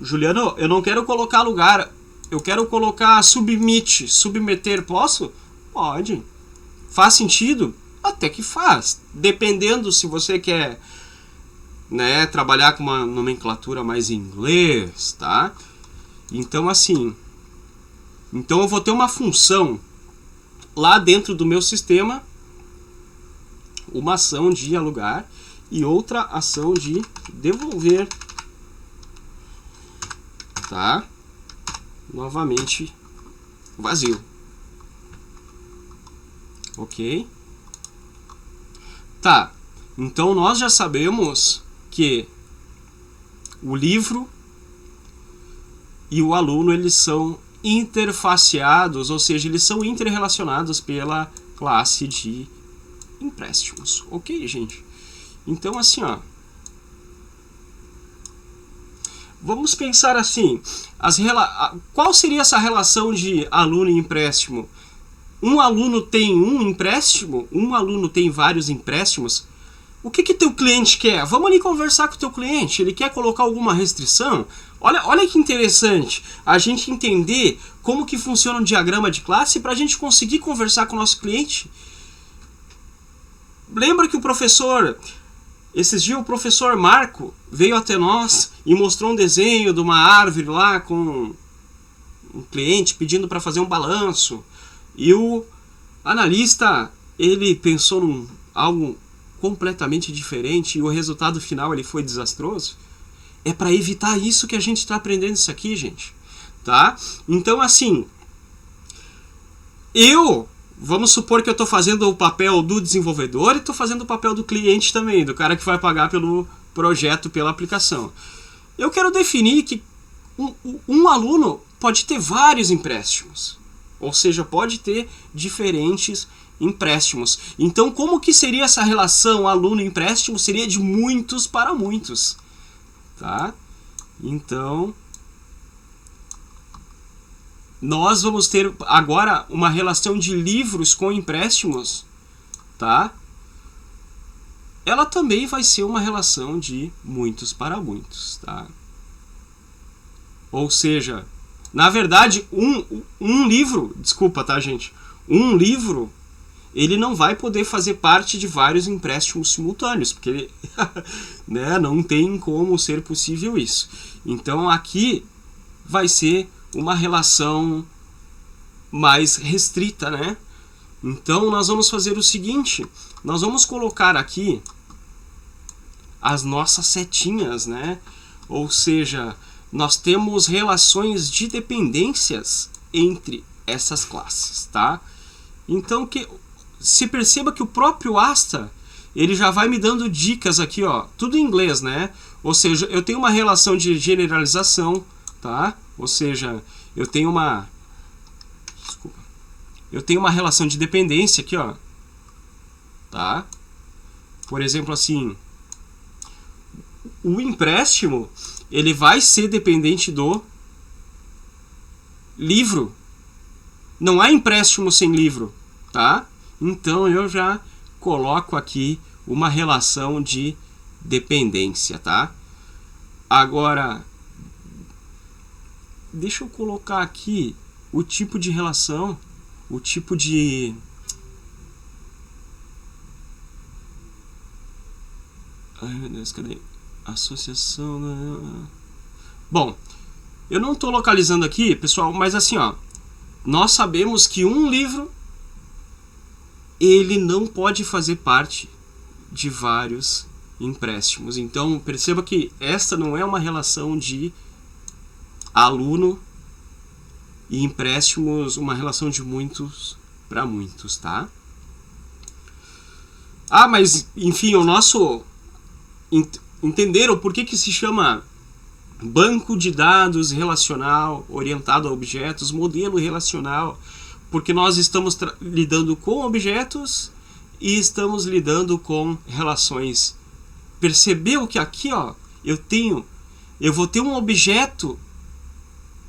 Juliano, eu não quero colocar lugar, eu quero colocar submit, submeter, posso? Pode. Faz sentido? Até que faz. Dependendo se você quer, né, trabalhar com uma nomenclatura mais em inglês, tá? Então assim, então eu vou ter uma função lá dentro do meu sistema, uma ação de alugar e outra ação de devolver, tá? Novamente vazio. Ok? Tá. Então nós já sabemos que o livro e o aluno, eles são interfaceados, ou seja, eles são interrelacionados pela classe de empréstimos. Ok, gente? Então assim, ó, vamos pensar assim, qual seria essa relação de aluno e empréstimo? Um aluno tem um empréstimo, um aluno tem vários empréstimos. O que teu cliente quer? Vamos ali conversar com o teu cliente. Ele quer colocar alguma restrição? Olha que interessante a gente entender como que funciona um diagrama de classe para a gente conseguir conversar com o nosso cliente. Lembra que esses dias o professor Marco veio até nós e mostrou um desenho de uma árvore lá com um cliente pedindo para fazer um balanço. E o analista, ele pensou em algo completamente diferente e o resultado final ele foi desastroso. É para evitar isso que a gente está aprendendo isso aqui, gente. Tá? Então, assim, vamos supor que eu estou fazendo o papel do desenvolvedor e estou fazendo o papel do cliente também, do cara que vai pagar pelo projeto, pela aplicação. Eu quero definir que um aluno pode ter vários empréstimos. Ou seja, pode ter diferentes empréstimos. Então, como que seria essa relação aluno-empréstimo? Seria de muitos para muitos. Tá? Então, nós vamos ter agora uma relação de livros com empréstimos. Tá? Ela também vai ser uma relação de muitos para muitos. Tá? Ou seja, na verdade, um livro, desculpa, tá, gente? Um livro, ele não vai poder fazer parte de vários empréstimos simultâneos, porque ele, né, não tem como ser possível isso. Então, aqui vai ser uma relação mais restrita, né? Então, nós vamos fazer o seguinte, nós vamos colocar aqui as nossas setinhas, né? Ou seja, nós temos relações de dependências entre essas classes, tá? Então, se perceba que o próprio Asta, ele já vai me dando dicas aqui, ó, tudo em inglês, né? Ou seja, eu tenho uma relação de generalização, tá? Ou seja, eu tenho uma relação de dependência aqui, ó, tá? Por exemplo, assim, o empréstimo, ele vai ser dependente do livro. Não há empréstimo sem livro, tá? Então eu já coloco aqui uma relação de dependência, tá? Agora, deixa eu colocar aqui o tipo de relação, o tipo de... Ai, meu Deus, cadê? Associação... Bom, eu não estou localizando aqui, pessoal, mas assim, ó, nós sabemos que um livro, ele não pode fazer parte de vários empréstimos. Então, perceba que esta não é uma relação de aluno e empréstimos, uma relação de muitos para muitos, tá? Ah, mas, enfim, o nosso... Entenderam por que se chama banco de dados relacional orientado a objetos, modelo relacional? Porque nós estamos lidando com objetos e estamos lidando com relações. Percebeu que aqui, ó, eu vou ter um objeto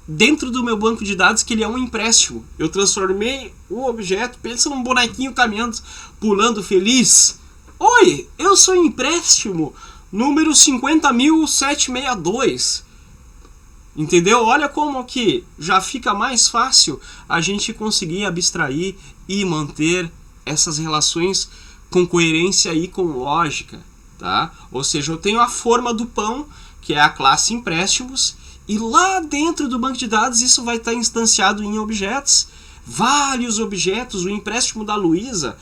dentro do meu banco de dados que ele é um empréstimo. Eu transformei o objeto, pensa num bonequinho caminhando, pulando feliz. Oi, eu sou empréstimo número 50.762. Entendeu? Olha como que já fica mais fácil a gente conseguir abstrair e manter essas relações com coerência e com lógica, tá? Ou seja, eu tenho a forma do pão, que é a classe empréstimos, e lá dentro do banco de dados isso vai estar instanciado em objetos, vários objetos, o empréstimo da Luísa,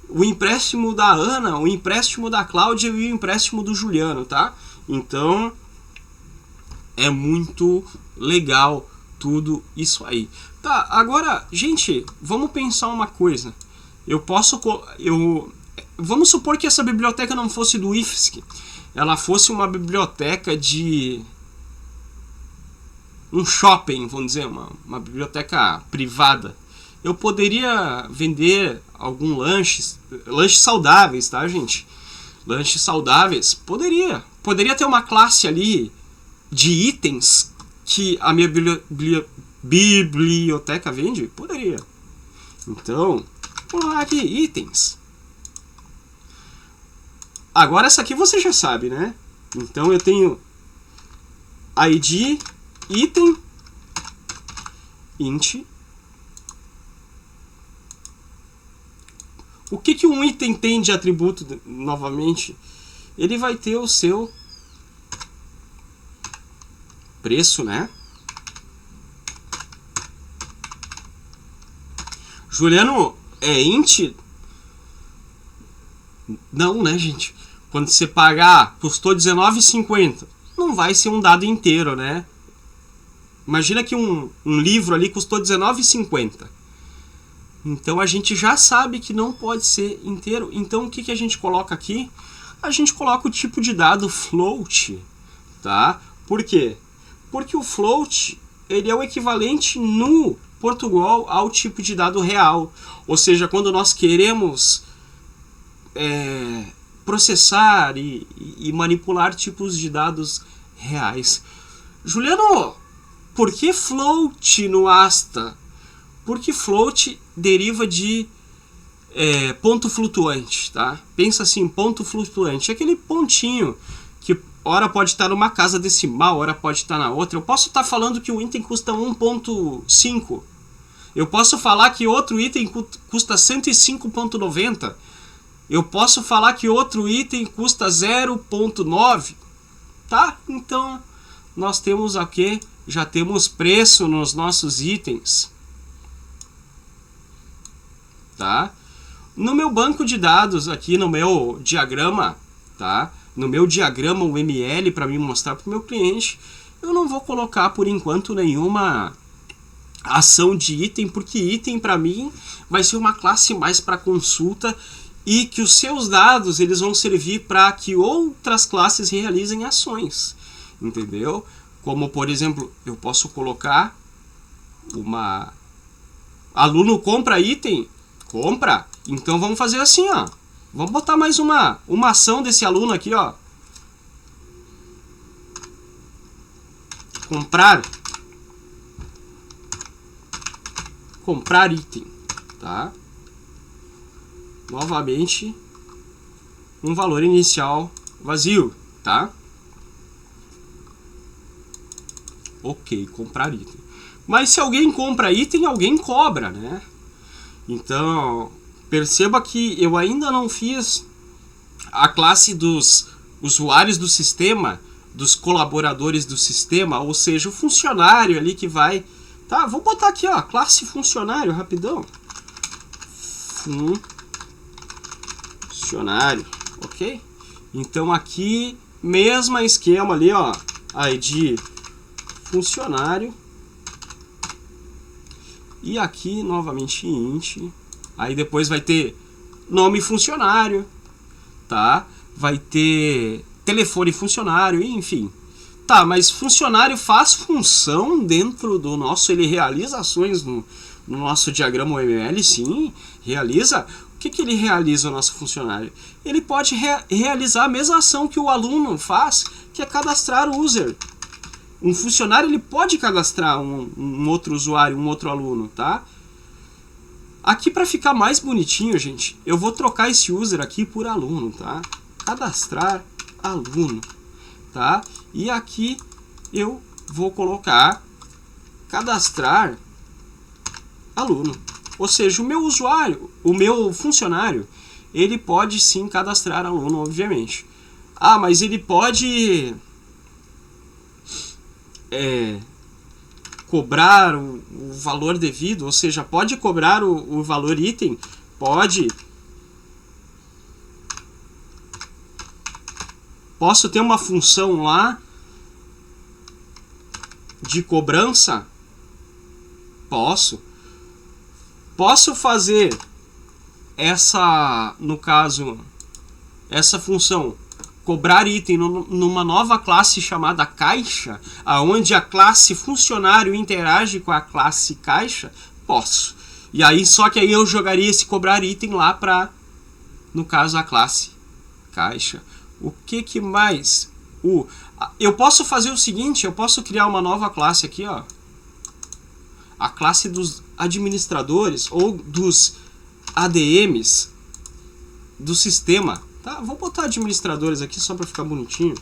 o empréstimo da Ana, o empréstimo da Cláudia e o empréstimo do Juliano, tá? Então é muito legal tudo isso aí. Tá, agora, gente, vamos pensar uma coisa. Vamos supor que essa biblioteca não fosse do IFSC, ela fosse uma biblioteca de um shopping, vamos dizer, uma biblioteca privada. Eu poderia vender algum lanches saudáveis, tá, gente? Lanches saudáveis, poderia ter uma classe ali de itens que a minha biblioteca vende? Poderia. Então, vamos lá aqui, itens. Agora essa aqui você já sabe, né? Então eu tenho ID, item, int. O que um item tem de atributo, novamente? Ele vai ter o seu preço, né? Juliano, é int? Não, né, gente? Quando você pagar, custou R$19,50. Não vai ser um dado inteiro, né? Imagina que um livro ali custou R$19,50. Então a gente já sabe que não pode ser inteiro. Então o que a gente coloca aqui? A gente coloca o tipo de dado float, tá? Por quê? Porque o float, ele é o equivalente no Portugal ao tipo de dado real. Ou seja, quando nós queremos processar e manipular tipos de dados reais. Juliano, por que float no Asta? Porque float deriva de ponto flutuante, tá? Pensa assim, ponto flutuante, aquele pontinho que ora pode estar numa casa decimal, ora pode estar na outra. Eu posso estar falando que o item custa 1.5. Eu posso falar que outro item custa 105.90. Eu posso falar que outro item custa 0.9. Tá? Então, nós temos aqui, já temos preço nos nossos itens. Tá? No meu banco de dados aqui, no meu diagrama, tá? No meu diagrama UML para me mostrar para o meu cliente, eu não vou colocar por enquanto nenhuma ação de item, porque item para mim vai ser uma classe mais para consulta e que os seus dados eles vão servir para que outras classes realizem ações, entendeu? Como por exemplo, eu posso colocar uma aluno compra item, compra. Então vamos fazer assim, ó. Vamos botar mais uma ação desse aluno aqui, ó. Comprar item, tá? Novamente, um valor inicial vazio, tá? Ok, comprar item. Mas se alguém compra item, alguém cobra, né? Então, perceba que eu ainda não fiz a classe dos usuários do sistema, dos colaboradores do sistema, ou seja, o funcionário ali que vai... Tá, vou botar aqui, ó, classe funcionário, rapidão. Funcionário, ok? Então aqui, mesmo esquema ali, ó, ID funcionário. E aqui, novamente, int. Aí depois vai ter nome funcionário, tá? Vai ter telefone funcionário, enfim. Tá, mas funcionário faz função dentro do nosso... Ele realiza ações no nosso diagrama UML, sim, realiza. que ele realiza, o nosso funcionário? Ele pode realizar a mesma ação que o aluno faz, que é cadastrar o user. Um funcionário ele pode cadastrar um outro usuário, um outro aluno, tá? Aqui, para ficar mais bonitinho, gente, eu vou trocar esse user aqui por aluno, tá? Cadastrar aluno, tá? E aqui eu vou colocar cadastrar aluno. Ou seja, o meu usuário, o meu funcionário, ele pode sim cadastrar aluno, obviamente. Ah, mas ele pode cobrar o valor devido, ou seja, pode cobrar o valor item, pode. Posso ter uma função lá de cobrança? Posso. Posso fazer no caso, essa função cobrar item numa nova classe chamada caixa, aonde a classe funcionário interage com a classe caixa? Posso. E aí, só que aí eu jogaria esse cobrar item lá para, no caso, a classe caixa. O que mais? Eu posso fazer o seguinte, eu posso criar uma nova classe aqui, ó. A classe dos administradores ou dos ADMs do sistema. Tá, vou botar administradores aqui só para ficar bonitinho.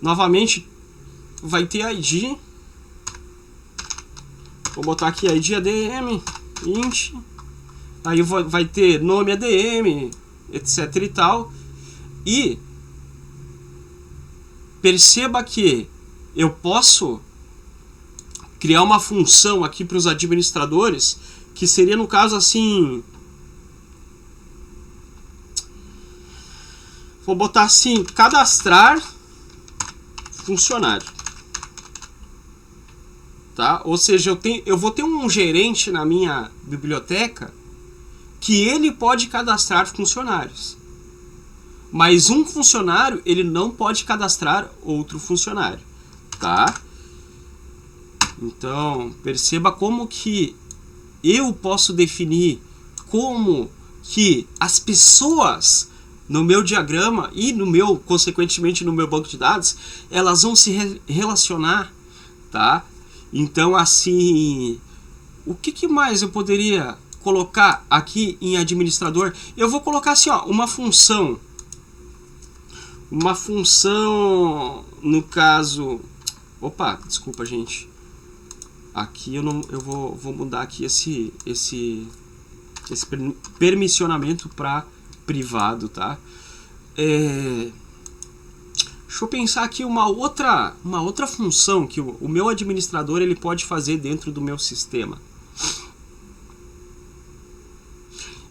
Novamente vai ter ID. Vou botar aqui ID ADM int. Aí vai ter nome ADM, etc e tal. E perceba que eu posso criar uma função aqui para os administradores, que seria, no caso, assim, vou botar assim, cadastrar funcionário, tá? Ou seja, eu vou ter um gerente na minha biblioteca que ele pode cadastrar funcionários, mas um funcionário ele não pode cadastrar outro funcionário, tá? Então, perceba como que eu posso definir como que as pessoas no meu diagrama e consequentemente no meu banco de dados, elas vão se relacionar, tá? Então, assim, o que mais eu poderia colocar aqui em administrador? Eu vou colocar assim, ó, uma função, no caso, opa, desculpa, gente. Aqui eu vou mudar aqui esse permissionamento para privado, tá? Deixa eu pensar aqui uma outra função que o meu administrador ele pode fazer dentro do meu sistema.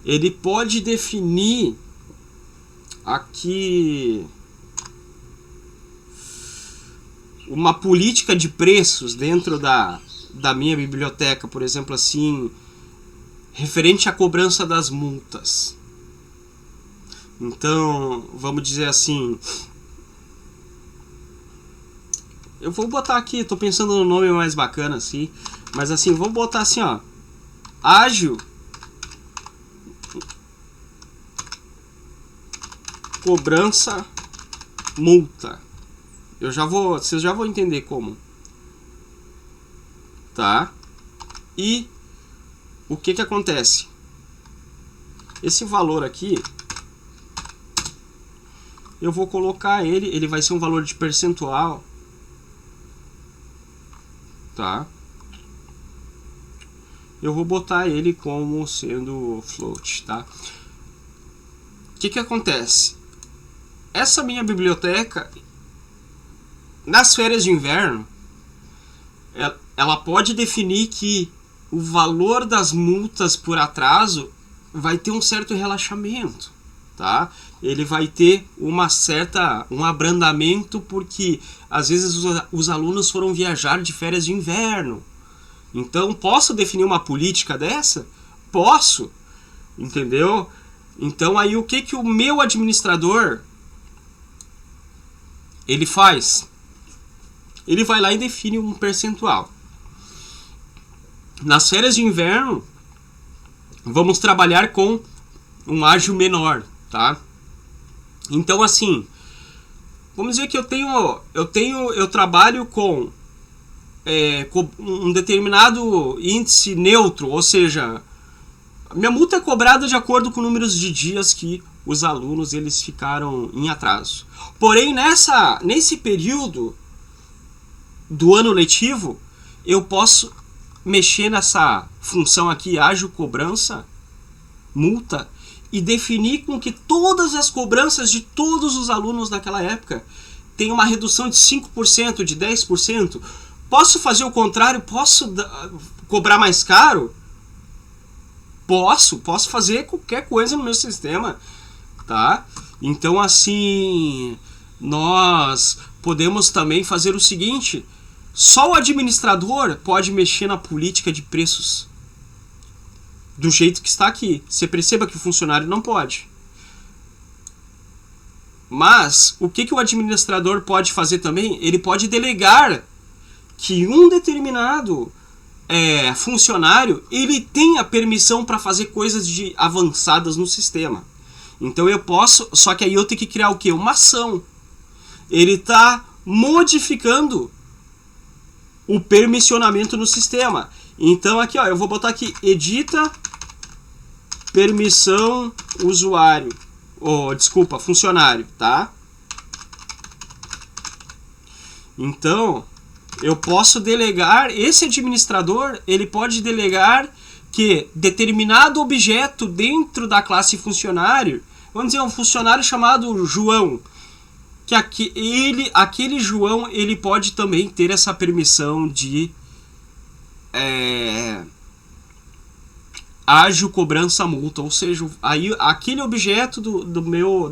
Ele pode definir aqui uma política de preços dentro da minha biblioteca, por exemplo, assim, referente à cobrança das multas. Então, vamos dizer assim, eu vou botar aqui, tô pensando no nome mais bacana assim, mas assim, vou botar assim, ó, ágil cobrança multa. Vocês já vão entender como. Tá? E o que acontece? Esse valor aqui, eu vou colocar ele vai ser um valor de percentual, tá? Eu vou botar ele como sendo float, tá? O que acontece? Essa minha biblioteca, nas férias de inverno, ela pode definir que o valor das multas por atraso vai ter um certo relaxamento, tá? Ele vai ter um abrandamento, porque às vezes os alunos foram viajar de férias de inverno. Então, posso definir uma política dessa? Posso, entendeu? Então, aí o que o meu administrador ele faz? Ele vai lá e define um percentual. Nas férias de inverno, vamos trabalhar com um ágio menor, tá? Então, assim, vamos dizer que eu trabalho com um determinado índice neutro, ou seja, minha multa é cobrada de acordo com números de dias que os alunos eles ficaram em atraso. Porém, nesse período do ano letivo, eu posso mexer nessa função aqui, ágio cobrança, multa, e definir com que todas as cobranças de todos os alunos daquela época tenham uma redução de 5%, de 10%. Posso fazer o contrário? Posso cobrar mais caro? Posso fazer qualquer coisa no meu sistema, tá? Então, assim, nós podemos também fazer o seguinte: só o administrador pode mexer na política de preços do jeito que está aqui. Você perceba que o funcionário não pode. Mas o que o administrador pode fazer também? Ele pode delegar que um determinado funcionário ele tenha permissão para fazer coisas avançadas no sistema. Então eu posso, só que aí eu tenho que criar o quê? Uma ação. Ele está modificando o permissionamento no sistema. Então aqui, ó, eu vou botar aqui, edita permissão usuário, funcionário, tá? Então, eu posso delegar, esse administrador, ele pode delegar que determinado objeto dentro da classe funcionário, vamos dizer, um funcionário chamado João, que aquele João, ele pode também ter essa permissão de ágio cobrança multa, ou seja, aí aquele objeto do meu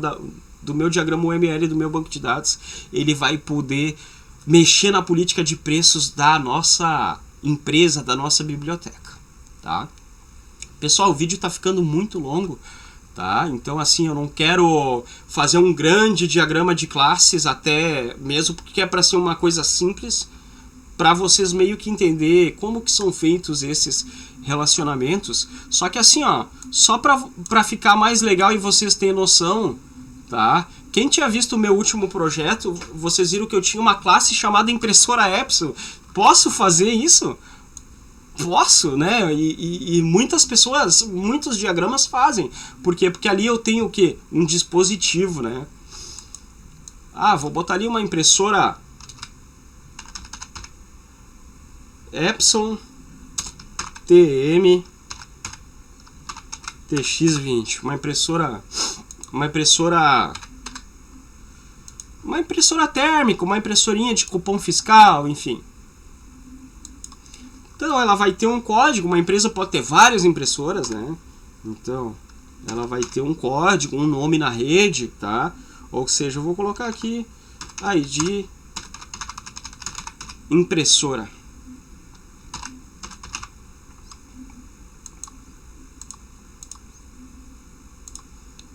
diagrama UML, do meu banco de dados, ele vai poder mexer na política de preços da nossa empresa, da nossa biblioteca, tá? Pessoal, o vídeo está ficando muito longo, tá? Então, assim, eu não quero fazer um grande diagrama de classes, até mesmo porque é para ser uma coisa simples, para vocês meio que entender como que são feitos esses relacionamentos. Só que assim, ó, só para ficar mais legal e vocês terem noção, tá? Quem tinha visto o meu último projeto, vocês viram que eu tinha uma classe chamada impressora Epson. Posso fazer isso? Posso, né? E muitas pessoas, muitos diagramas fazem. Por quê? Porque ali eu tenho o quê? Um dispositivo, né? Ah, vou botar ali uma impressora Epson TM TX20, uma impressora térmica, uma impressorinha de cupom fiscal, enfim. Então ela vai ter um código, uma empresa pode ter várias impressoras, né? Então ela vai ter um código, um nome na rede, tá? Ou seja, eu vou colocar aqui ID impressora.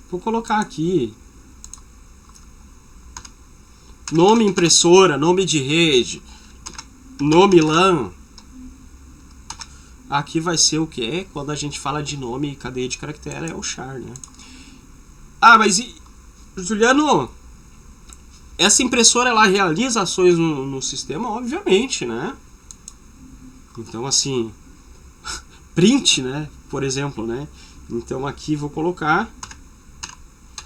Vou colocar aqui nome impressora, nome de rede, nome LAN. Aqui vai ser o que? Quando a gente fala de nome e cadeia de caractere, é o char, né? Ah, mas Juliano, essa impressora ela realiza ações no sistema? Obviamente, né? Então, assim, print, né? Por exemplo, né? Então aqui vou colocar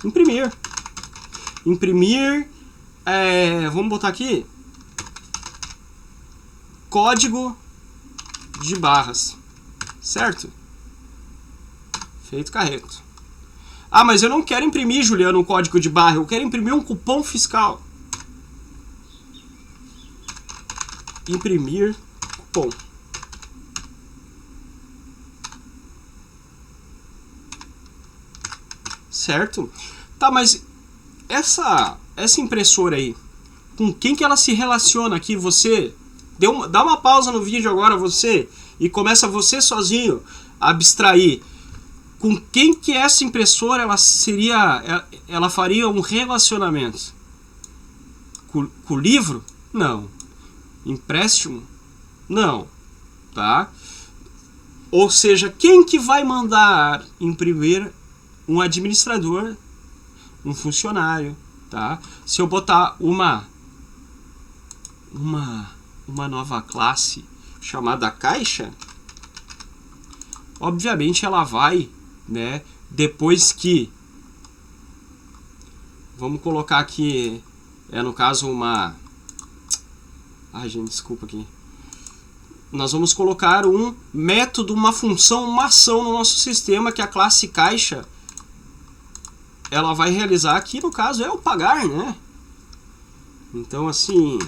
imprimir. Imprimir, vamos botar aqui código de barras, certo? Feito carreto. Ah, mas eu não quero imprimir, Juliano, um código de barra, eu quero imprimir um cupom fiscal. Imprimir cupom. Certo? Tá, mas essa impressora aí, com quem que ela se relaciona aqui? Você dá uma pausa no vídeo agora, você, e começa você sozinho a abstrair. Com quem que essa impressora ela faria um relacionamento? Com o livro? Não. Empréstimo? Não. Tá? Ou seja, quem que vai mandar imprimir? Um administrador, um funcionário, tá? Se eu botar uma nova classe chamada caixa, obviamente ela vai, né, depois que, vamos colocar aqui, no caso uma, ai gente, desculpa aqui, nós vamos colocar um método, uma função, uma ação no nosso sistema, que a classe caixa ela vai realizar. Aqui no caso é o pagar, né? Então assim,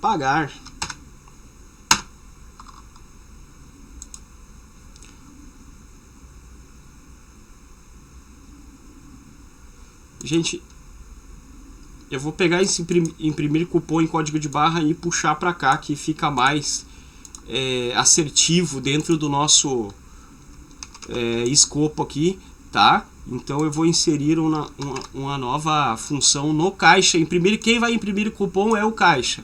pagar. Gente, eu vou pegar esse imprimir cupom em código de barra e puxar para cá, que fica mais assertivo dentro do nosso escopo aqui, tá? Então eu vou inserir uma nova função no caixa. Imprimir, quem vai imprimir o cupom é o caixa.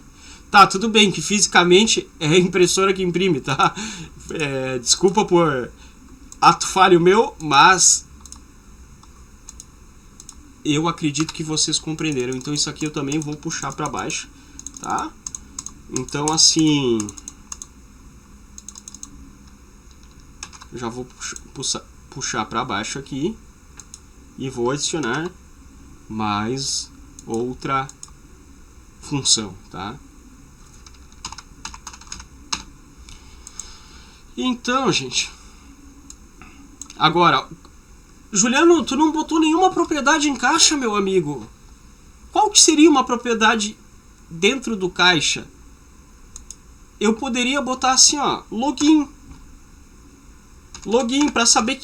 Tá, tudo bem que fisicamente é a impressora que imprime, tá? Desculpa por ato falho meu, mas eu acredito que vocês compreenderam. Então isso aqui eu também vou puxar para baixo, tá? Então assim, já vou puxar para baixo aqui e vou adicionar mais outra função, tá? Então, gente, agora, Juliano, tu não botou nenhuma propriedade em caixa, meu amigo. Qual que seria uma propriedade dentro do caixa? Eu poderia botar assim, ó, login. Login, para saber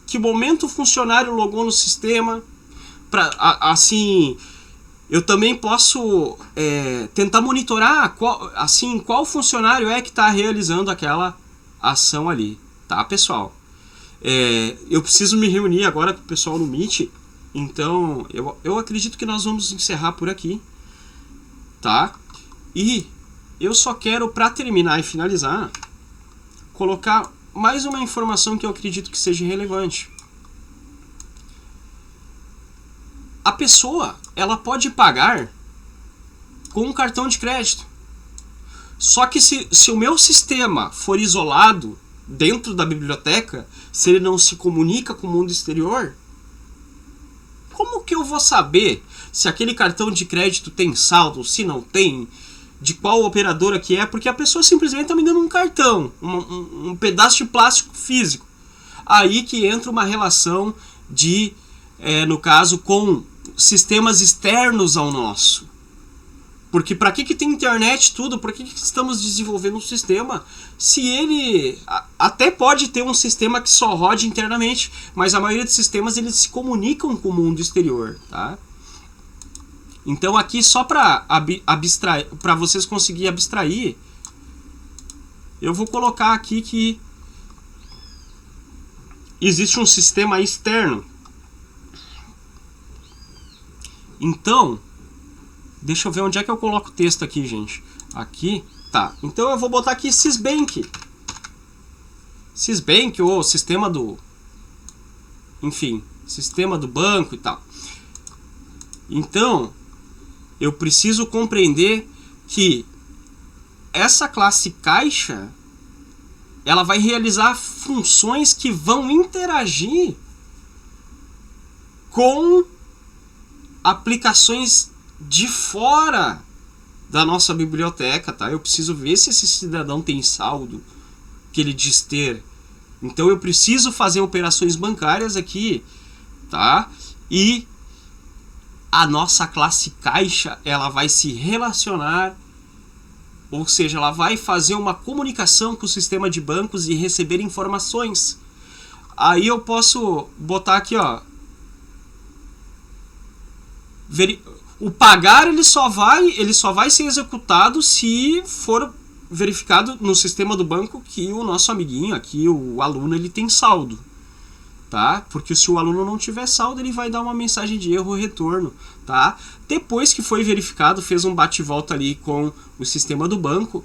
que momento o funcionário logou no sistema. Assim, eu também posso tentar monitorar qual funcionário é que está realizando aquela ação ali, tá, pessoal? Eu preciso me reunir agora com o pessoal no Meet, então eu acredito que nós vamos encerrar por aqui, tá? E eu só quero, para terminar e finalizar, colocar mais uma informação que eu acredito que seja relevante. A pessoa, ela pode pagar com um cartão de crédito. Só que se o meu sistema for isolado dentro da biblioteca, se ele não se comunica com o mundo exterior, como que eu vou saber se aquele cartão de crédito tem saldo, se não tem, de qual operadora que é? Porque a pessoa simplesmente está me dando um cartão, um pedaço de plástico físico. Aí que entra uma relação de, no caso, com sistemas externos ao nosso. Porque para que tem internet tudo? Por que estamos desenvolvendo um sistema se ele até pode ter um sistema que só rode internamente, mas a maioria dos sistemas eles se comunicam com o mundo exterior, tá? Então aqui só para abstrair, para vocês conseguirem abstrair, eu vou colocar aqui que existe um sistema externo. Então, deixa eu ver onde é que eu coloco o texto aqui, gente. Aqui, tá. Então eu vou botar aqui Sysbank. Sysbank ou sistema do... Enfim, sistema do banco e tal. Então, eu preciso compreender que essa classe caixa, ela vai realizar funções que vão interagir com aplicações de fora da nossa biblioteca, tá? Eu preciso ver se esse cidadão tem saldo que ele diz ter. Então eu preciso fazer operações bancárias aqui, tá? E a nossa classe caixa, ela vai se relacionar, ou seja, ela vai fazer uma comunicação com o sistema de bancos e receber informações. Aí eu posso botar aqui, ó, o pagar ele só vai ser executado se for verificado no sistema do banco que o nosso amiguinho aqui, o aluno, ele tem saldo, tá? Porque se o aluno não tiver saldo, ele vai dar uma mensagem de erro retorno, tá? Depois que foi verificado, fez um bate-volta ali com o sistema do banco,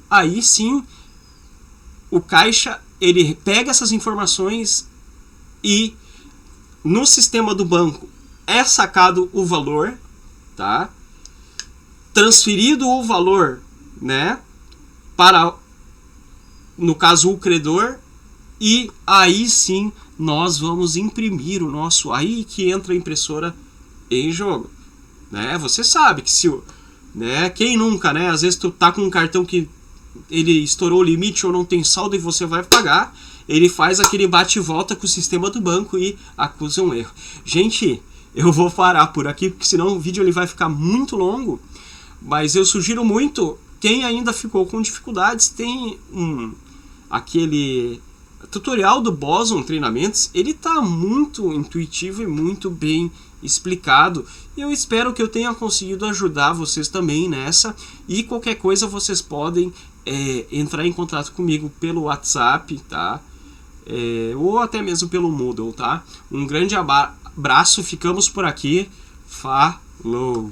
aí sim o caixa ele pega essas informações e no sistema do banco é sacado o valor, tá? Transferido o valor, né, para, no caso, o credor, e aí sim nós vamos imprimir o nosso, aí que entra a impressora em jogo, né? Você sabe que se o, né, quem nunca, né, às vezes tu tá com um cartão que ele estourou o limite ou não tem saldo e você vai pagar, ele faz aquele bate e volta com o sistema do banco e acusa um erro. Gente, eu vou parar por aqui, porque senão o vídeo ele vai ficar muito longo, mas eu sugiro muito, quem ainda ficou com dificuldades, tem aquele tutorial do Boson Treinamentos, ele tá muito intuitivo e muito bem explicado. Eu espero que eu tenha conseguido ajudar vocês também nessa, e qualquer coisa vocês podem entrar em contato comigo pelo WhatsApp, tá? Ou até mesmo pelo Moodle, tá? Um grande abraço, ficamos por aqui, falou!